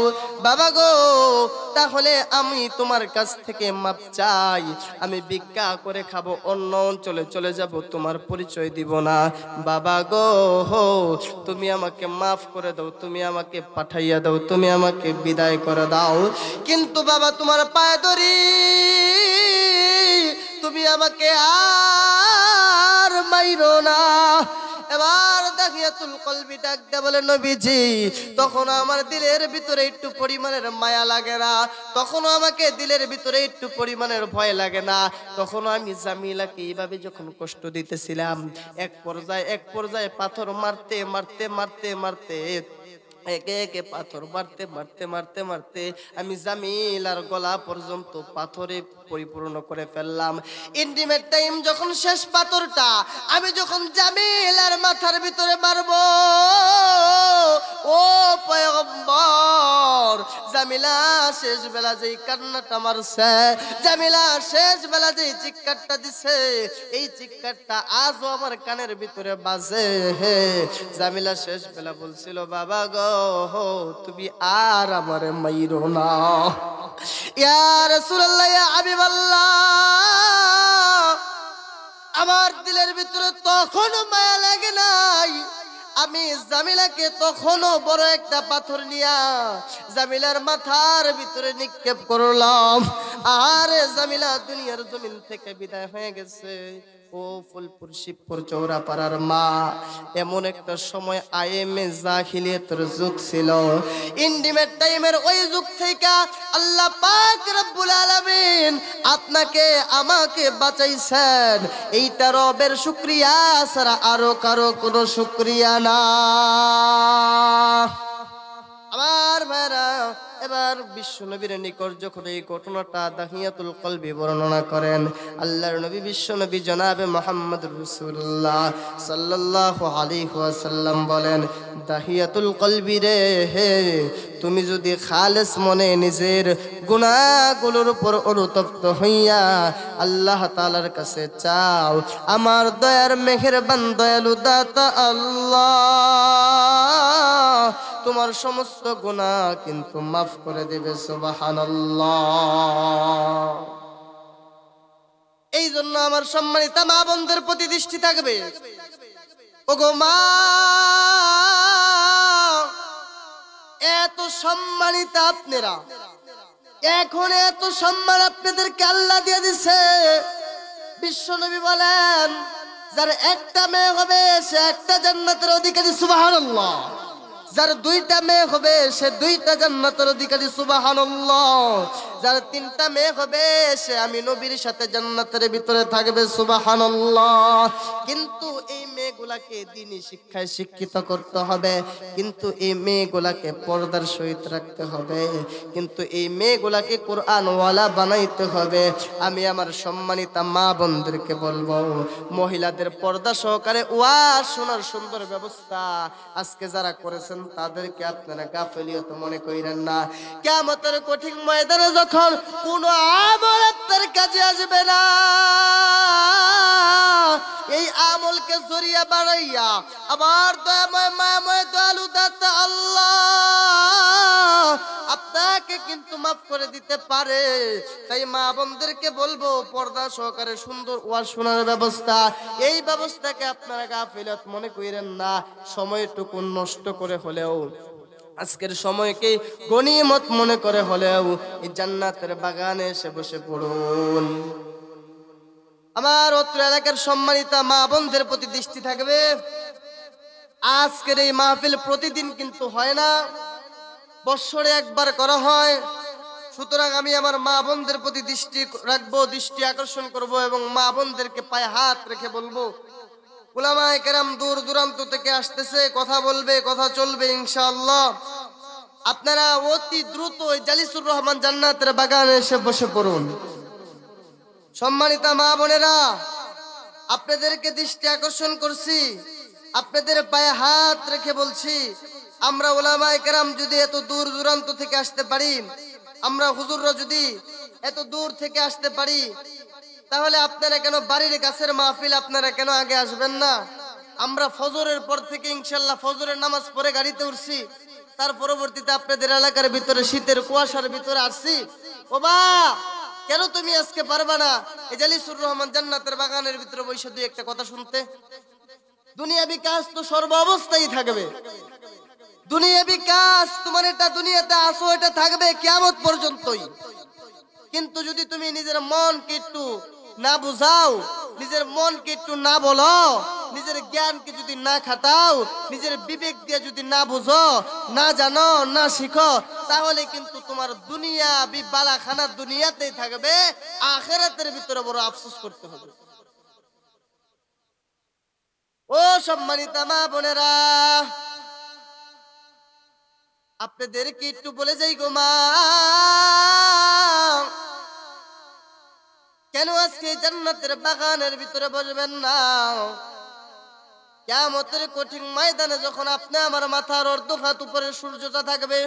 বাবা গো, তাহলে আমি তোমার কাছ থেকে মাপ চাই। আমি ভিক্ষা করে খাবো, অন্য অঞ্চলে চলে যাব, তোমার পরিচয় দিব না। বাবা গো তুমি আমাকে মাফ করে দাও, তুমি আমাকে পাঠাইয়া দাও, তুমি আমাকে বিদায় করে দাও। কিন্তু বাবা তোমার পায়ে ধরি, তুমি আমাকে আর মাইরো না। এবার দাহিয়াতুল কলবি ডাক দিয়ে বলে, নবীজি তখন আমার দিলের ভিতরে একটু পরিমাণের মায়া লাগে না, তখনও আমাকে দিলের ভিতরে একটু পরিমাণের ভয় লাগে না, তখনও আমি জামিলাকে এইভাবে যখন কষ্ট দিতেছিলাম, এক পর্যায়ে পাথর মারতে মারতে মারতে মারতে একে একে পাথর মারতে মারতে মারতে মারতে আমি জামিলার গলা পর্যন্ত পাথরে পরিপূর্ণ করে ফেললাম। ইন্টিমেট টাইম যখন শেষ পাথরটা আমি যখন জামিলার মাথার ভিতরে মারবো, ও পয়গম্বর, জামিলা শেষ বেলা যেই কান্নাটা মারছে, জামিলা শেষ বেলা যেই চিৎকারটা দিছে, এই চিৎকারটা আজও আমার কানের ভিতরে বাজে। জামিলা শেষ বেলা বলছিল, বাবা গো তুমি আর আমারে মাইরো না। ইয়া রাসূলুল্লাহ, ইয়া হাবিবাল্লাহ, আমার দিলের ভিতরে তখনও মায়া লাগে নাই। আমি জামিলাকে তখনও বড় একটা পাথর নিয়া জামিলার মাথার ভিতরে নিক্ষেপ করলাম। আরে জামিলা দুনিয়ার জমিন থেকে বিদায় হয়ে গেছে। ও ফুলপুর শিবপুর চৌরাপাড়ার মা, এমন একটা সময় আইএমএ জাহিলিয়াতের যুগ ছিল। ইন্টিমেট টাইমের ওই যুগ থেকে আল্লাহ পাক রব্বুল আলামিন আপনাকে আমাকে বাঁচাইছেন। এইটা রবের শুকরিয়া ছাড়া আরো কারো কোনো শুকরিয়া না। আমার ভাইরা, এবার বিশ্ব নবীর নিকট যখন এই ঘটনাটা দাহিয়াতুল কলবি বর্ণনা করেন, আল্লাহর নবী বিশ্ব নবী জনাবে মুহাম্মদ রাসূলুল্লাহ সাল্লাল্লাহু আলাইহি ওয়াসাল্লাম বলেন, দাহিয়াতুল কলবি রে, হে তুমি যদি খালেস মনে নিজের গুনাহগুলোর উপর অনুতপ্ত হইয়া আল্লাহ তাআলার কাছে চাও, আমার দয়ার মেহেরবান দয়ালু দাতা আল্লাহ তোমার সমস্ত গুনাহ কিন্তু মাফ করে দেবে। সুবহানাল্লাহ। এই জন্য আমার সম্মানিত মা বোনদের প্রতি দৃষ্টি থাকবে, ওগো মা, এত সম্মানিত আপনারা, এখন এত সম্মান আপনাদেরকে আল্লাহ দিয়ে দিছে। বিশ্বনবী বলেন, যার একটা মেয়ে হবে সে একটা জান্নাতের অধিকারী। সুবহানাল্লাহ। যার দুইটা মেয়ে হবে সে দুইটা জান্নাতের অধিকারী। সুবহানাল্লাহ। যার তিনটা মেয়ে হবে সে আমি নবীর সাথে জান্নাতের ভিতরে থাকবে। সুবহানাল্লাহ। কিন্তু এই মেয়েগুলাকে দ্বীনি শিক্ষায় শিক্ষিত করতে হবে, কিন্তু এই মেয়েগুলাকে পর্দার সহিত রাখতে হবে, কিন্তু এই মেয়েগুলাকে কোরআনওয়ালা বানাইতে হবে। আমি আমার সম্মানিত মা বোনদেরকে বলবো, মহিলাদের পর্দা সহকারে ওয়াজ শোনার সুন্দর ব্যবস্থা আজকে যারা করেছেন তাদেরকে আপনারা গাফিলিয়ত মনে করেন না। কিয়ামতের কঠিন ময়দানে যখন কোনো আমল আপনার কাজে আসবে না, এই আমলকে জরিয়া বাড়াইয়া আবার দয়াময় মায়াময় দয়ালু দাতা আল্লাহ আপনাকে কিন্তু মাফ করে দিতে পারে। তাই মা বোনদেরকে বলবো, পর্দা সহকারে সুন্দর ওয়াজ শোনার ব্যবস্থা, এই ব্যবস্থাকে আপনারা গাফিলত মনে করেন না। সময়টুকু নষ্ট করে হলেও, আজকের সময়কে গনিমত মনে করে হলেও এই জান্নাতের বাগানে এসে বসে পড়ুন। আমার অত্র এলাকার সম্মানিত মা বোনদের প্রতি দৃষ্টি থাকবে, আজকের এই মাহফিল প্রতিদিন কিন্তু হয় না, বছরে একবার করা হয়। সুতরাং আমি আমার মা বোনদের প্রতি দৃষ্টি রাখবো, দৃষ্টি আকর্ষণ করব এবং মা বোনদেরকে পায়ে হাত রেখে বলবো, উলামায়ে কেরাম দূর দূরান্ত থেকে আসতেছে, কথা বলবে, কথা চলবে ইনশাআল্লাহ। আপনারা অতি দ্রুত ওই জালিসুর রহমান জান্নাতের বাগানে এসে বসে পড়ুন। সম্মানিত মা বোনেরা, আপনাদেরকে দৃষ্টি আকর্ষণ করছি, আপনাদের পায়ে হাত রেখে বলছি, আমরা উলামায়ে কেরাম যদি এত দূর দূরান্ত থেকে আসতে পারি, আমরা হুজুররা যদি এত দূর থেকে আসতে পারি, তাহলে আপনারা কেন বাড়ির কাছের মাহফিল আপনারা কেন আগে আসবেন না? আমরা ফজরের পর থেকে ইনশাআল্লাহ ফজরের নামাজ পড়ে গাড়িতে উঠছি, তার পরবর্তীতে আপনাদের এলাকার ভিতরে শীতের কুয়াশার ভিতরে আসছি। ও বা, কেন তুমি আজকে পারবা না এই জালিসুর রহমান জান্নাতের বাগানের ভিতরে বসে দুই একটা কথা শুনতে? দুনিয়াবি কাজ তো সর্ব অবস্থায় থাকবে, দুনিয়াবি কাজ তোমার এটা দুনিয়াতে আসো এটা থাকবে কিয়ামত পর্যন্তই। কিন্তু যদি তুমি নিজের মনকে একটু না বুঝাও, নিজের মনকে একটু না বলো, নিজের জ্ঞানকে যদি না খাটাও, নিজের বিবেক দিয়ে যদি না বুঝো, না জানো, না শিখো, তাহলে কিন্তু তোমার দুনিয়া বালাখানা দুনিয়াতেই থাকবে, আখিরাতের ভিতরে বড় আফসোস করতে হবে। ও সম্মানিত মা বোনেরা, আপনাদেরকে একটু বলে যাই গো মা, কেন আজকে জান্নাতের বাগানের ভিতরে বসবেন না? কিয়ামতের কঠিন ময়দানে যখন আপনি আমার মাথার অর্ধ হাত উপরে সূর্যটা থাকবে,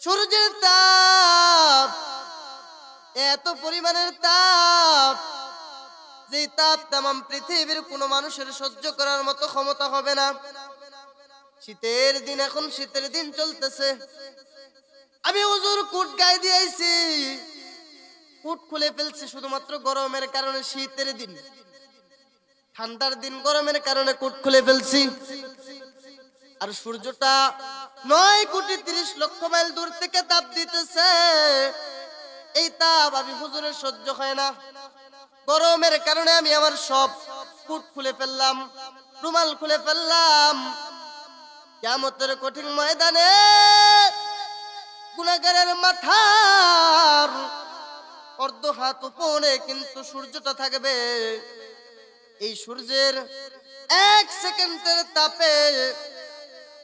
সূর্যের তাপ এত পরিমাণের তাপ, যে তাপ তাম পৃথিবীর কোনো মানুষের সহ্য করার মতো ক্ষমতা হবে না। শীতের দিন, এখন শীতের দিন চলতেছে, আমি হুজুর কোট গায়ে দিয়ে আইছি, কোট খুলে ফেলছি শুধুমাত্র গরমের কারণে। শীতের দিন, ঠান্ডার দিন গরমের কারণে কোট খুলে ফেলছি, আর সূর্যটা 9,30,00,000 মাইল দূর থেকে তাপ দিতেছে। এই তাপ আমি হুজুরের সহ্য হয় না, গরমের কারণে আমি আমার সব কোট খুলে ফেললাম, রুমাল খুলে ফেললাম। কিয়ামতের কঠিন ময়দানে গুনাহগারের মাথার অর্ধ হাত উপরে কিন্তু সূর্যটা থাকবে। এই সূর্যের 1 সেকেন্ডের তাপে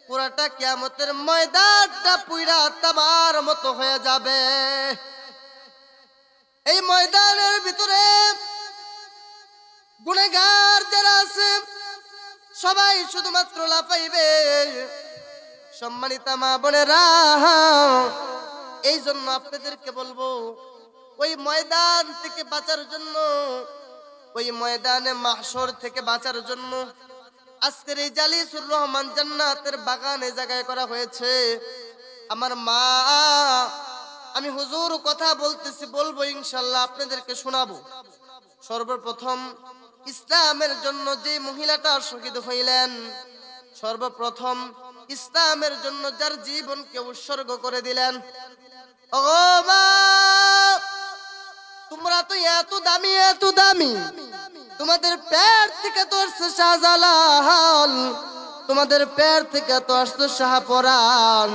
পুরাটা কিয়ামতের ময়দানটা পুইরা তামার মতো হয়ে যাবে। এই ময়দানের ভিতরে গুনাহগার যারা আছে সবাই শুধুমাত্র লাফাইবে। সম্মানিত মা বোনেরা, এই জন্য আপনাদেরকে বলবো, ওই ময়দান থেকে বাঁচার জন্য, ওই ময়দানে মাহশর থেকে বাঁচার জন্য আজকের এই জালিসুর রহমান জান্নাতের বাগানে জায়গায় করা হয়েছে। আমার মা, আমি হুজুর কথা বলতেছি, বলবো ইনশাআল্লাহ, আপনাদেরকে শোনাবো। সর্বপ্রথম ইসলামের জন্য যে মহিলাটা শহীদ হইলেন, সর্বপ্রথম ইসলামের জন্য যার জীবনকে উৎসর্গ করে দিলেন, ও মা, তোমরা তো এত দামি, এত দামি, তোমাদের পেট থেকে তো আসছে শাহজালাল, তোমাদের পেট থেকে তো আসছে শাহপরান,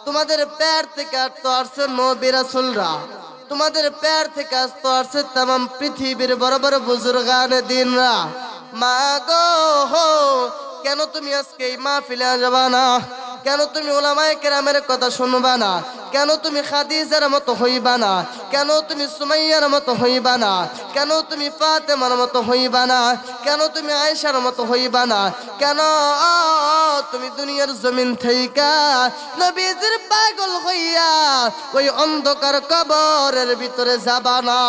তোমাদের পেট থেকে তো আসছে নবী রাসূলরা, তোমাদের পেট থেকে তো আসছে तमाम পৃথিবীর বড় বড় বুজুর্গানে দিনরা। মা গো, কেন তুমি আজকে এই মাহফিলে আসবা না? কেন তুমি উলামায়ে কেরামের কথা শুনবা না? কেন তুমি খাদিজার মতো হইবা না? কেন তুমি সুমাইয়ার মতো হইবা না? কেন তুমি ফাতেমার মতো হইবা না? কেন তুমি আয়েশার মতো হইবা না? কেন তুমি দুনিয়ার জমিন থেকে নবীজির পাগল হইয়া ওই অন্ধকার কবরের ভিতরে যাবা না?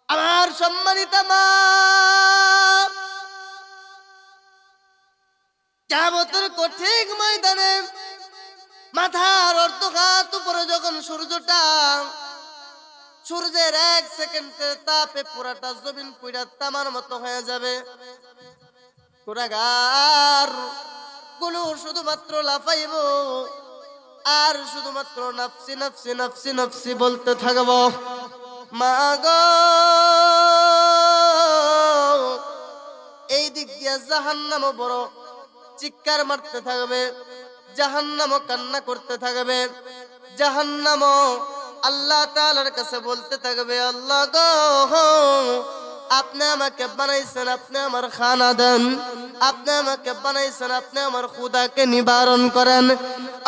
আমার সম্মানিত মা, কিয়ামতের কঠিন ময়দানে মাথার অর্ধ হাত উপরে যখন সূর্যটা, সূর্যের 1 সেকেন্ডের তাপে পুরাটা জমিন পুইরা তামার মতো হয়ে যাবে, গুনাহগার গুলো শুধুমাত্র লাফাইব আর শুধুমাত্র নফসি নফসি নফসি নফসি বলতে থাকবো। মা গো, দিয়া জাহান্নামও বড় চিৎকার মারতে থাকবে, জাহান্নামও কান্না করতে থাকবে, জাহান্নামও আল্লাহ তাআলার কাছে বলতে থাকবে, আল্লাহ গো আপনি আমাকে বানাইছেন, আপনি আমার খানা দেন, আপনি আমাকে বানাইছেন, আপনি আমার ক্ষুধাকে নিবারণ করেন।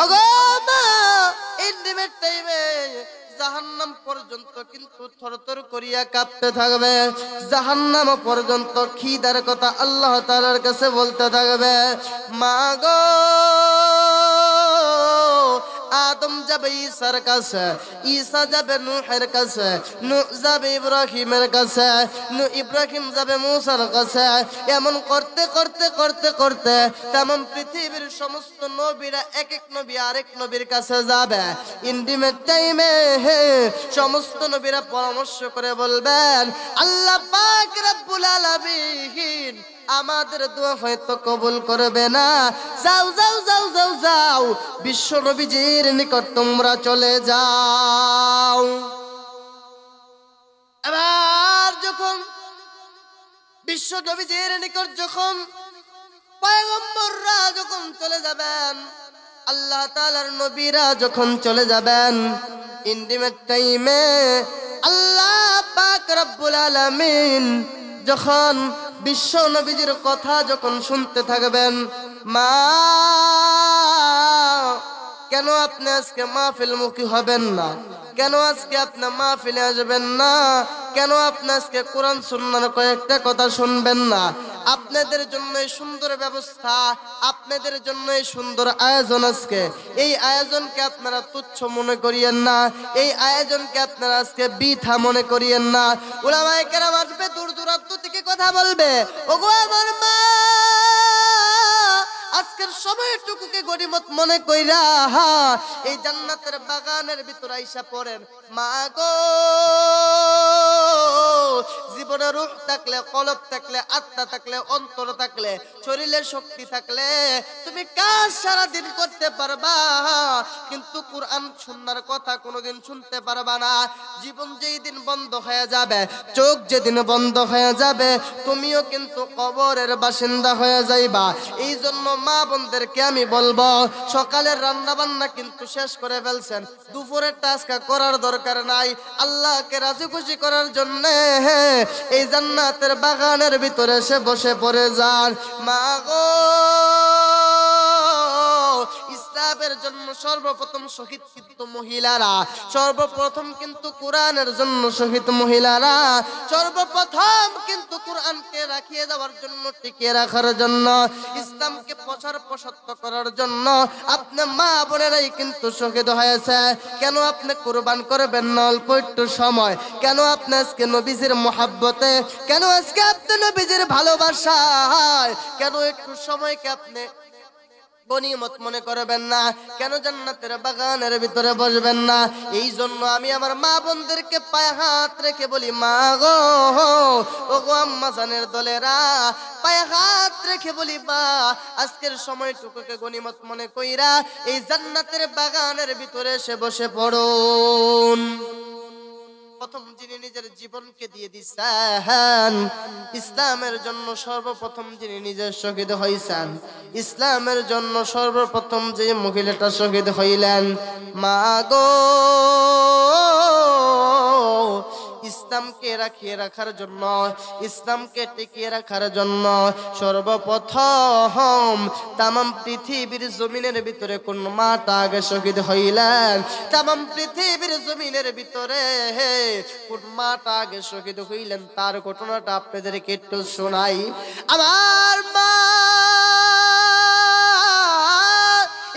ওগো মা, ইন্টিমেট টাইমে জাহান্নাম পর্যন্ত কিন্তু থরথর করিয়া কাঁপতে থাকবে, জাহান্নাম পর্যন্ত খিদার কথা আল্লাহ তাআলার কাছে বলতে থাকবে। মা গো, আদম যাবে ঈসার কাছে, ঈসা যাবে নূহের কাছে, নূহ যাবে ইব্রাহিমের কাছে, ইব্রাহিম যাবে মূসার কাছে। এমন করতে করতে করতে করতে তেমন পৃথিবীর সমস্ত নবীরা এক এক নবী আরেক নবীর কাছে যাবে। ইন্টিমেট টাইমে সমস্ত নবীরা পরামর্শ করে বলবেন, আল্লাহ পাক রব্বুল আলামিন আমাদের দোয়া হয়তো কবুল করবে না, যাও যাও যাও যাও যাও বিশ্ব নবীজির নিকট তোমরা চলে যাও। এবার যখন বিশ্ব নবীজির নিকট যখন পয়গম্বররা যখন চলে যাবেন, আল্লাহ তাআলার নবীরা যখন চলে যাবেন, ইন্টিমেট টাইমে আল্লাহ পাক রব্বুল আলামিন যখন বিশ্ব নবীজির কথা যখন শুনতে থাকবেন, মা কেন আপনি আজকে মাহফিল মুখী হবেন না, কেন আজকে আপনি মাহফিলে আসবেন না, কেন আপনি আজকে কোরআন সুন্নাহর কয়েকটা কথা শুনবেন না? আপনাদের জন্য এই সুন্দর ব্যবস্থা, আপনাদের জন্য এই সুন্দর আয়োজন। আজকে এই আয়োজনকে আপনারা তুচ্ছ মনে করিয়েন না, এই আয়োজনকে আপনারা আজকে বৃথা মনে করিয়েন না। উলামায়ে কেরাম আসবে, দূর দূরান্ত থেকে কথা বলবে, ওগো আমার মা আজকের সময়টুকুকে গনিমত মনে কইরা এই জান্নাতের বাগানের ভিতর আইসা পড়েন। মা গো, জীবনে রূহ থাকলে, কলব থাকলে, আত্মা থাকলে, অন্তর থাকলে, শরীরের শক্তি থাকলে তুমি কাজ সারা দিন করতে পারবা, কিন্তু কোরআন সুন্নাহর কথা কোনোদিন শুনতে পারবা না। জীবন যেই দিন বন্ধ হয়ে যাবে, চোখ যেদিন বন্ধ হয়ে যাবে, তুমিও কিন্তু কবরের বাসিন্দা হয়ে যাইবা। এই জন্য মা বোনদেরকে আমি বলবো, সকালের রান্না বান্না কিন্তু শেষ করে ফেলছেন, দুপুরের টাস্কা করার দরকার নাই। আল্লাহকে রাজি খুশি করার জন্য এই জান্নাতের বাগানের ভিতরে এসে বসে পড়ে যান। মা গো, ইসলামের জন্য সর্বপ্রথম শহীদ কিন্তু মহিলারা, সর্বপ্রথম কিন্তু কোরআনের জন্য শহীদ মহিলারা, সর্বপ্রথম কিন্তু কোরআনকে রাখিয়ে দেওয়ার জন্য, টিকিয়ে রাখার জন্য, ইসলামকে প্রচার প্রসার করার জন্য আপনি মা বোনেরাই কিন্তু শহীদ হয়েছে। কেন আপনি কুরবান করবেন না অল্প একটু সময়? কেন আপনি আজকে নবীজির মহাব্বতে, কেন আজকে আপনি নবীজির ভালোবাসায়, কেন একটু সময়কে আপনি গনিমত মনে করবেন না? কেন জান্নাতের বাগানের ভিতরে বসবেন না? এই জন্য আমি আমার মা বোনদেরকে পায়ে হাত রেখে বলি, মা গো, ও গো আম্মা জানের দলেরা, পায়ে হাত রেখে বলি, বা আজকের সময়টুকুকে গনিমত মনে কইরা এই জান্নাতের বাগানের ভিতরে এসে বসে পড়ুন। প্রথম যিনি নিজের জীবনকে দিয়ে দিয়েছেন ইসলামের জন্য, সর্বপ্রথম যিনি নিজের শহীদ হইছেন ইসলামের জন্য, সর্বপ্রথম যে মহিলাটা শহীদ হইলেন, মা গো, ইসলামকে রাখিয়ে রাখার জন্য, ইসলামকে টিকিয়ে রাখার জন্য সর্বপ্রথম তামাম পৃথিবীর জমিনের ভিতরে কোন মাটা আগে শহীদ হইলেন? তামাম পৃথিবীর জমিনের ভিতরে কোন মাটা আগে শহীদ হইলেন তার ঘটনাটা আপনাদেরকে একটু শোনাই। আমার মা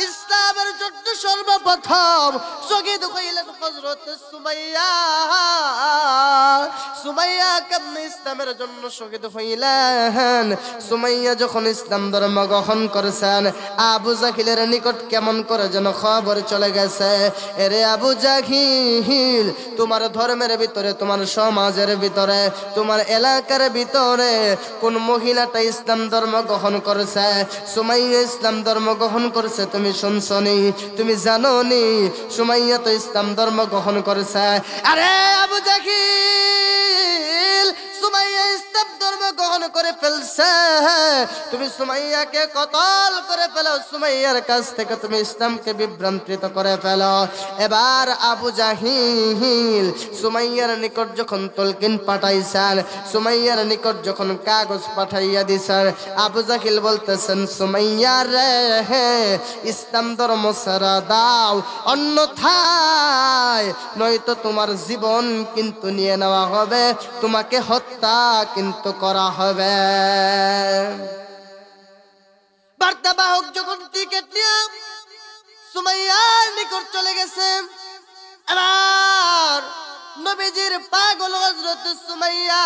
ইসলামের জন্য সর্বপ্রথম শহীদ হইলেন হযরত সুমাইয়া। সুমাইয়া কেমনে ইসলামের জন্য শহীদ হইলেন? সুমাইয়া যখন ইসলাম ধর্ম গ্রহণ করেছেন, আবু জাহিলের নিকট কেমন করে যেন খবর চলে গেছে, এরে আবু জাহিল, তোমার ধর্মের ভিতরে, তোমার সমাজের ভিতরে, তোমার এলাকার ভিতরে কোন মহিলাটা ইসলাম ধর্ম গ্রহণ করেছে? সুমাইয়া ইসলাম ধর্ম গ্রহণ করেছে, তুমি শুনছনি, তুমি জানোনি? সুমাইয়া তো ইসলাম ধর্ম গ্রহণ করেছে। আরে আবু জাহিল, সুমাইয়া ইসলাম ধর্ম গ্রহণ করে ফেলছে, তুমি সুমাইয়াকে কতল করে ফেলো, সুমাইয়ার কাছ থেকে তুমি ইসলামকে বিভ্রান্তিত করে ফেলো। এবার আবু জাহিল সুমাইয়ার নিকট যখন তলকিন পাঠাইছেন, সুমাইয়ার নিকট যখন কাগজ পাঠাইয়া দিছেন, আবু জাহিল বলতেছেন সুমাইয়া রে ইসলাম ধর্ম ছেড়ে দাও, অন্যথায় নয়তো তোমার জীবন কিন্তু নিয়ে নেওয়া হবে, তোমাকে হত্যা কিন্তু করা হবে। বার্তাবাহক যখন টিকিট নিয়ে সুমাইয়ার নিকট চলে গেছে, এবার নবীজির পাগল হযরত সুমাইয়া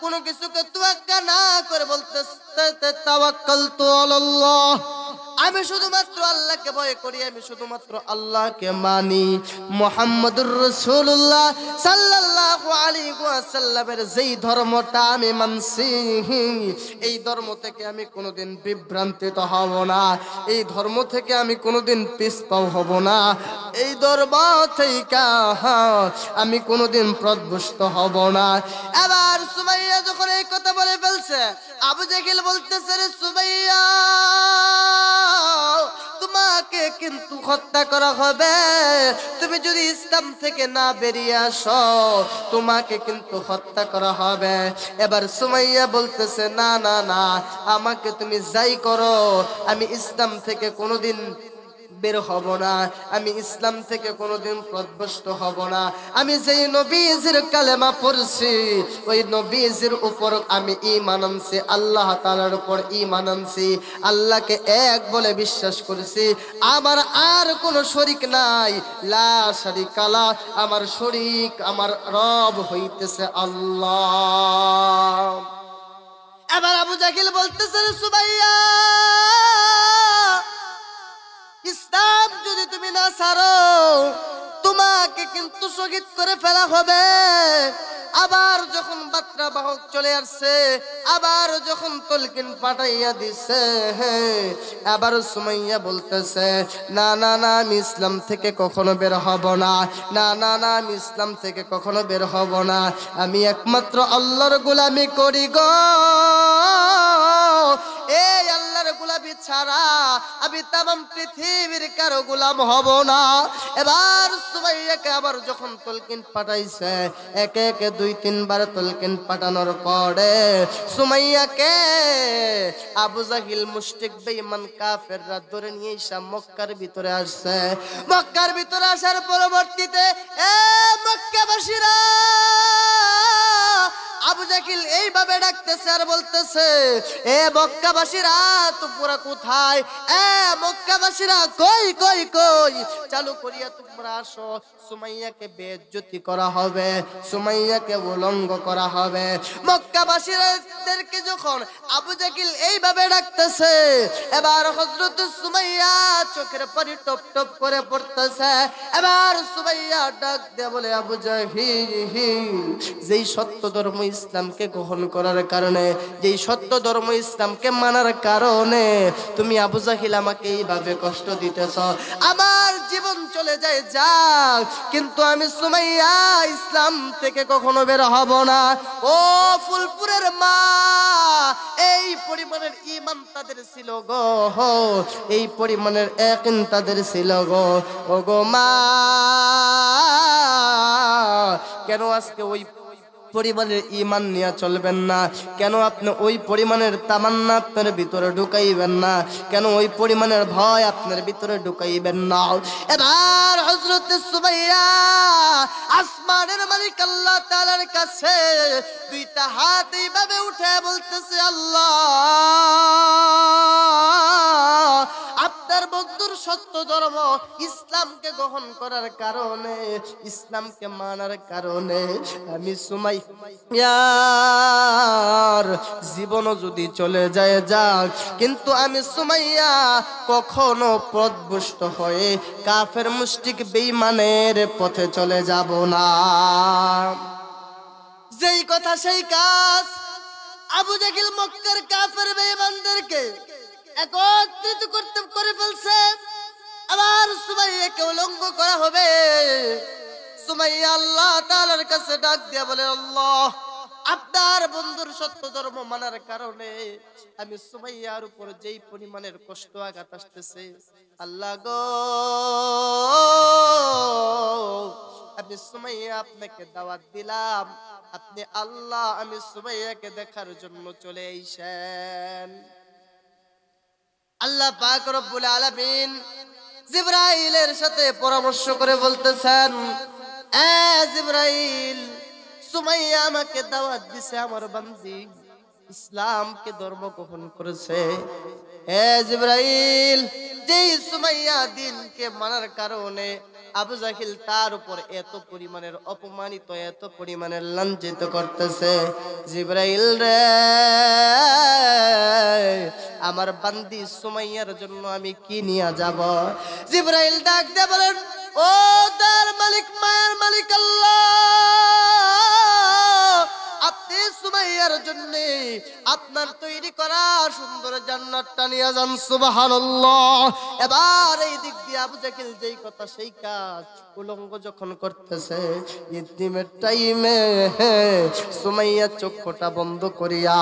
কোনো কিছুকে তোয়াক্কা না করে বলতেছে তাওয়াক্কালতু আলাল্লাহ, আমি শুধুমাত্র আল্লাহকে ভয় করি, আমি শুধুমাত্র আল্লাহকে মানি। মুহাম্মদুর রাসূলুল্লাহ সাল্লাল্লাহু আলাইহি ওয়াসাল্লামের যেই ধর্মটা আমি মানছি, এই ধর্ম থেকে আমি কোনোদিন বিভ্রান্তিত হব না, এই ধর্ম থেকে আমি কোনোদিন পিছপা হব না, এই ধর্ম থেকে আমি কোনোদিন পথভ্রষ্ট হব না। এবার সুমাইয়া যখন এই কথা বলে ফেলছে, আবু জাহিল বলতেছে রে সুমাইয়া তোমাকে কিন্তু হত্যা করা হবে, তুমি যদি ইসলাম থেকে না বেরিয়ে আসো তোমাকে কিন্তু হত্যা করা হবে। এবার সুমাইয়া বলতেছে না না না, আমাকে তুমি যাই করো আমি ইসলাম থেকে কোনোদিন বের হব না, আমি ইসলাম থেকে কোনোদিন পথভ্রষ্ট হব না, আমি যেই নবীজির কালেমা পড়ছি ওই নবীজির উপর আমি ঈমান আনছি, আল্লাহ তাআলার উপর ঈমান আনছি, আল্লাহকে এক বলে বিশ্বাস করেছি, আমার আর কোনো শরীক নাই, লা শারিকা লা, আমার শরীক আমার রব হইতেছে আল্লাহ। এবার আবু জাহিল বলতেছে সুমাইয়া ইসলাম যদি তুমি না ছাড়ো তোমাকে কিন্তু শহীদ করে ফেলা হবে। আবার যখন বার্তা বাহক চলে আসছে, আবার যখন তলকিন পাঠাইয়া দিছে, আবার সুমাইয়া বলতেছে না না না আমি ইসলাম থেকে কখনো বের হব না, না না না আমি ইসলাম থেকে কখনো বের হব না, আমি একমাত্র আল্লাহর গোলামি করি গো, এই আল্লাহর গোলামি ছাড়া আমি তামাম পৃথিবীর কারো গোলাম হব না। এবার সুমাইয়াকে আবার যখন তলকিন পাঠাইছে, একে একে 2-3 বার তলকিন পাঠানোর পরে সুমাইয়াকে আবু জাহিল মুশরিক বেঈমান কাফেররা ধরে নিয়ে এসে মক্কার ভিতরে আসছে। মক্কার ভিতরে আসার পরবর্তীতে এ মক্কাবাসীরা আবু জাহিল এইভাবে ডাকতেছে আর বলতেছে এ মক্কাবাসীরা তোমরা কোথায়, এ মক্কাবাসীরা কই কই কই, চালু করিয়া তোমরা আসো, সুমাইয়াকে বেইজ্জতি করা হবে, সুমাইয়াকে উলঙ্গ করা হবে। মক্কাবাসীদেরকে যখন আবু জাহিল এইভাবে ডাকতেছে, এবার হযরত সুমাইয়া চোখের পানি টপ টপ করে পড়তেছে। এবার সুমাইয়া ডাক দিয়ে বলে আবু জাহিল যেই সত্য ধর্ম ইসলামকে গ্রহণ করার কারণে, যেই সত্য ধর্ম ইসলামকে মানার কারণে তুমি আবু জাহিল আমাকে এইভাবে কষ্ট দিতেছ, আমার জীবন চলে যায় যাক, কিন্তু আমি সুমাইয়া ইসলাম থেকে কখনো বের হব না। ও ফুলপুরের মা, এই পরিমাণের ঈমান তাদের ছিল গো, এই পরিমাণের ইয়াকিন তাদের ছিল গো। ও গো মা, কেন আজকে ওই পরিমাণের ঈমান নিয়ে চলবেন না? কেন আপনি ওই পরিমাণের তামান্না আপনার ভিতরে ঢুকাইবেন না? কেন ওই পরিমাণের ভয় আপনার ভিতরে ঢুকাইবেন না? এবার হযরত সুমাইয়া আসমানের মালিক আল্লাহ তাআলার কাছে 2টা হাত এইভাবে উঠে বলতেছে আল্লাহ আপনার বন্ধুর সত্য ধর্ম ইসলামকে গ্রহণ করার কারণে, ইসলামকে মানার কারণে আমি সুমাইয়ার জীবনও যদি চলে যায় যাক, কিন্তু আমি সুমাইয়া কখনো পথভ্রষ্ট হয়ে কাফের মুশরিক বেঈমানের পথে চলে যাব না। যেই কথা সেই কাজ। আবু জাহিল মক্কার কাফের বেঈমানদেরকে একত্রিত করে ফেলছে। আবার সুমাইয়াকে উলঙ্গ করা হবে। সুমাইয়া আল্লাহ তাআলার কাছে ডাক দিয়া বলে আল্লাহ আপনার বন্ধুর সত্য ধর্ম মানার কারণে আমি সুমাইয়ার উপর যেই পরিমাণের কষ্ট আঘাত আসতেছে, আল্লাহ গো, আমি সুমাইয়া আপনাকে দাওয়াত দিলাম, আপনি আল্লাহ আমি সুমাইয়াকে দেখার জন্য চলে আইসেন। আল্লাহ পাক রব্বুল আলামিন জিবরাইলের সাথে পরামর্শ করে বলতেছেন, এ জিবরাইল, সুমাইয়া আমাকে দাওয়াত দিছে, আমার বান্দি ইসলামকে ধর্ম গ্রহণ করেছে। এ জিবরাইল, যেই সুমাইয়া দিনকে মানার কারণে আবু জাহিল তার উপর এত পরিমাণের অপমানিত, এত পরিমাণের লাঞ্ছিত করতেছে, জিবরাইল রে, আমার বান্দি সুমাইয়ার জন্য আমি কি নিয়ে যাব? জিবরাইল ডাক দিয়ে বলেন, ও তার মালিক, মায়ের মালিক আল্লাহ, আপনি সুমাইয়ার জন্য আপনার তৈরি করা সুন্দর জান্নাতটা নিয়ে যান। সুবহানাল্লাহ। এবার এই দিক দিয়ে আবু জাহিল যেই কথা সেই কাজ উলঙ্গ যখন করতেছে, ইতিমের টাইমে সুমাইয়া চক্ষুটা বন্ধ করিয়া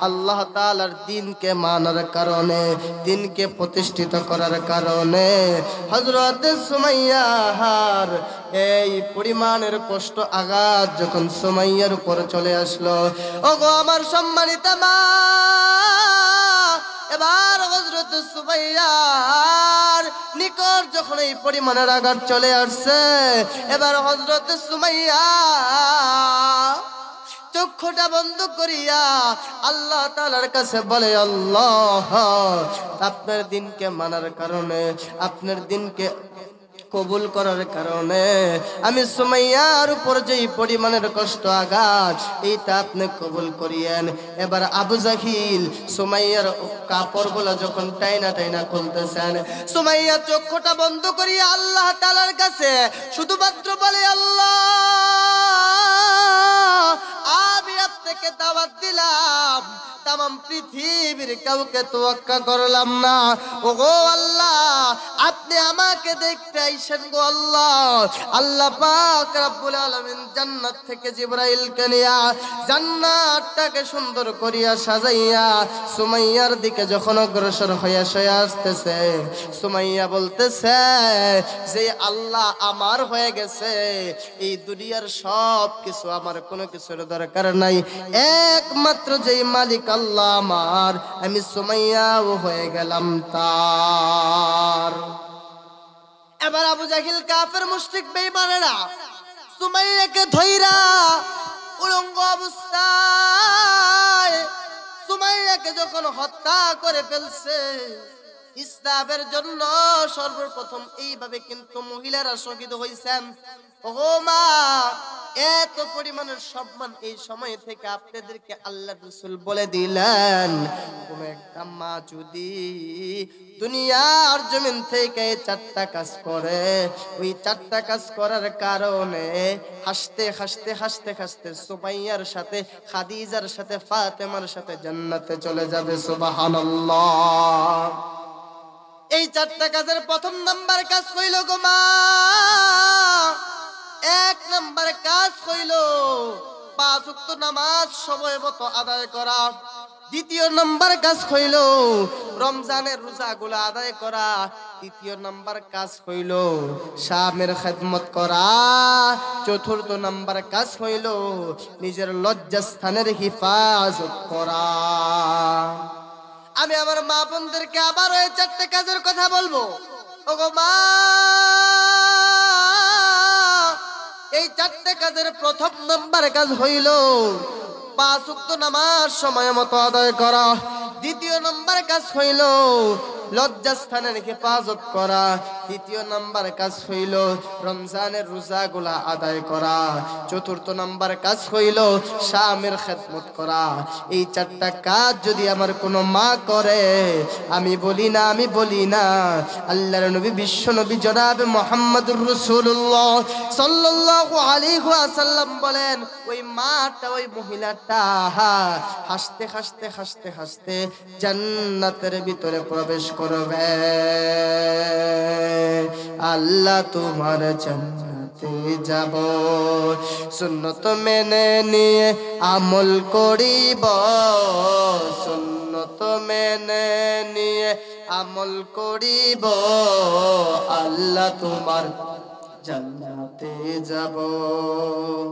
আল্লাহ তাআলার দ্বীনকে মানার কারণে, দ্বীনকে প্রতিষ্ঠিত করার কারণে হযরত সুমাইয়ার এই পরিমাণের কষ্ট আঘাত যখন সুমাইয়ার উপর চলে আসলো, ওগো আমার সম্মানিতা মা, এবার হযরত সুমাইয়ার নিকট যখন এই পরিমাণের আঘাত চলে আসছে, এবার হযরত সুমাইয়া চক্ষুটা বন্ধ করিয়া আল্লাহ তাআলার কাছে বলে, আল্লাহ, আপনার দ্বীনকে মানার কারণে, আপনার দ্বীনকে কবুল করার কারণে আমি সুমাইয়ার উপর যেই পরিমাণের কষ্ট আঘাত, এইটা আপনি কবুল করিয়েন। এবার আবু জাহিল সুমাইয়ার কাপড়গুলো যখন টাইনা টাইনা খুলতেছেন, সুমাইয়া চক্ষুটা বন্ধ করিয়া আল্লাহ তাআলার কাছে শুধুমাত্র বলে, আল্লাহ, আমি আপনাকে দাওয়াত দিলাম, তাম পৃথিবীর কাউকে তোয়াক্কা করলাম না। ওগো আল্লাহ, আপনি আমাকে দেখতে আইসেন গো আল্লাহ। আল্লাহ পাক রব্বুল আলামিন জান্নাত থেকে জিবরাইলকে নিয়া জান্নাতটাকে সুন্দর করিয়া সাজাইয়া সুমাইয়ার দিকে যখন অগ্রসর হইয়া সয়ে আসতেছে, সুমাইয়া বলতেছে যে আল্লাহ আমার হয়ে গেছে, এই দুনিয়ার সব কিছু আমার কোনো কিছুর দরকার নাই, একমাত্র যেই মালিক আল্লাহ আমার, আমি সুমাইয়াও হয়ে গেলাম তার। এবার আবু জাহিল কাফের মুশরিক বেঈমানেরা সুমাইয়াকে ধইরা উলঙ্গ অবস্থায় সুমাইয়াকে যখন হত্যা করে ফেলছে, ইসলামের জন্য সর্বপ্রথম এইভাবে কিন্তু মহিলারা শহীদ হইছেন। ও মা, এত পরিমাণের সম্মান এই সময় থেকে আপনাদেরকে আল্লাহ রাসূল বলে দিলেন, কোন একটা মা যদি দুনিয়ার জমিন থেকে চারটা কাজ করে, ওই চারটা কাজ করার কারণে হাসতে হাসতে হাসতে হাসতে সুমাইয়ার সাথে, খাদিজার সাথে, ফাতেমার সাথে জান্নাতে চলে যাবে। সুবহানাল্লাহ। এই চারটা কাজের প্রথম নাম্বার কাজ হইল গো মা, এক নাম্বার কাজ হইল 5 ওয়াক্ত নামাজ সময় মতো আদায় করা। দ্বিতীয় নাম্বার কাজ হইল রমজানের রোজাগুলো আদায় করা। তৃতীয় নাম্বার কাজ হইল স্বামীর খেদমত করা। চতুর্থ নাম্বার কাজ হইল নিজের লজ্জাস্থানের হিফাজত করা। আমি আমার মা বোনদেরকে আবার ওই চারটে কাজের কথা বলবো। ওগো মা, এই চারটে কাজের প্রথম নাম্বার কাজ হইল 5 ওয়াক্ত নামাজ সময় মতো আদায় করা। দ্বিতীয় নাম্বার কাজ হইল লজ্জাস্থানের হেফাজত করা। তৃতীয় নাম্বার কাজ হইল রমজানের রোজাগুলা আদায় করা। চতুর্থ নাম্বার কাজ হইল স্বামীর খেদমত করা। এই চারটা কাজ যদি আমার কোনো মা করে, আমি বলি না আল্লাহর নবী বিশ্ব নবী জনাব মুহাম্মদুর রাসূলুল্লাহ সাল্লাল্লাহু আলাইহি ওয়াসাল্লাম বলেন, ওই মাটা, ওই মহিলাটা হাসতে হাসতে হাসতে হাসতে জান্নাতের ভিতরে প্রবেশ করবে। আল্লাহ তোমার জান্নাত জান্নাতে যাব সুন্নত মেনে নিয়ে আমল করিব সুন্নত মেনে নিয়ে আমল করিব আল্লাহ তোমার জান্নাতে যাব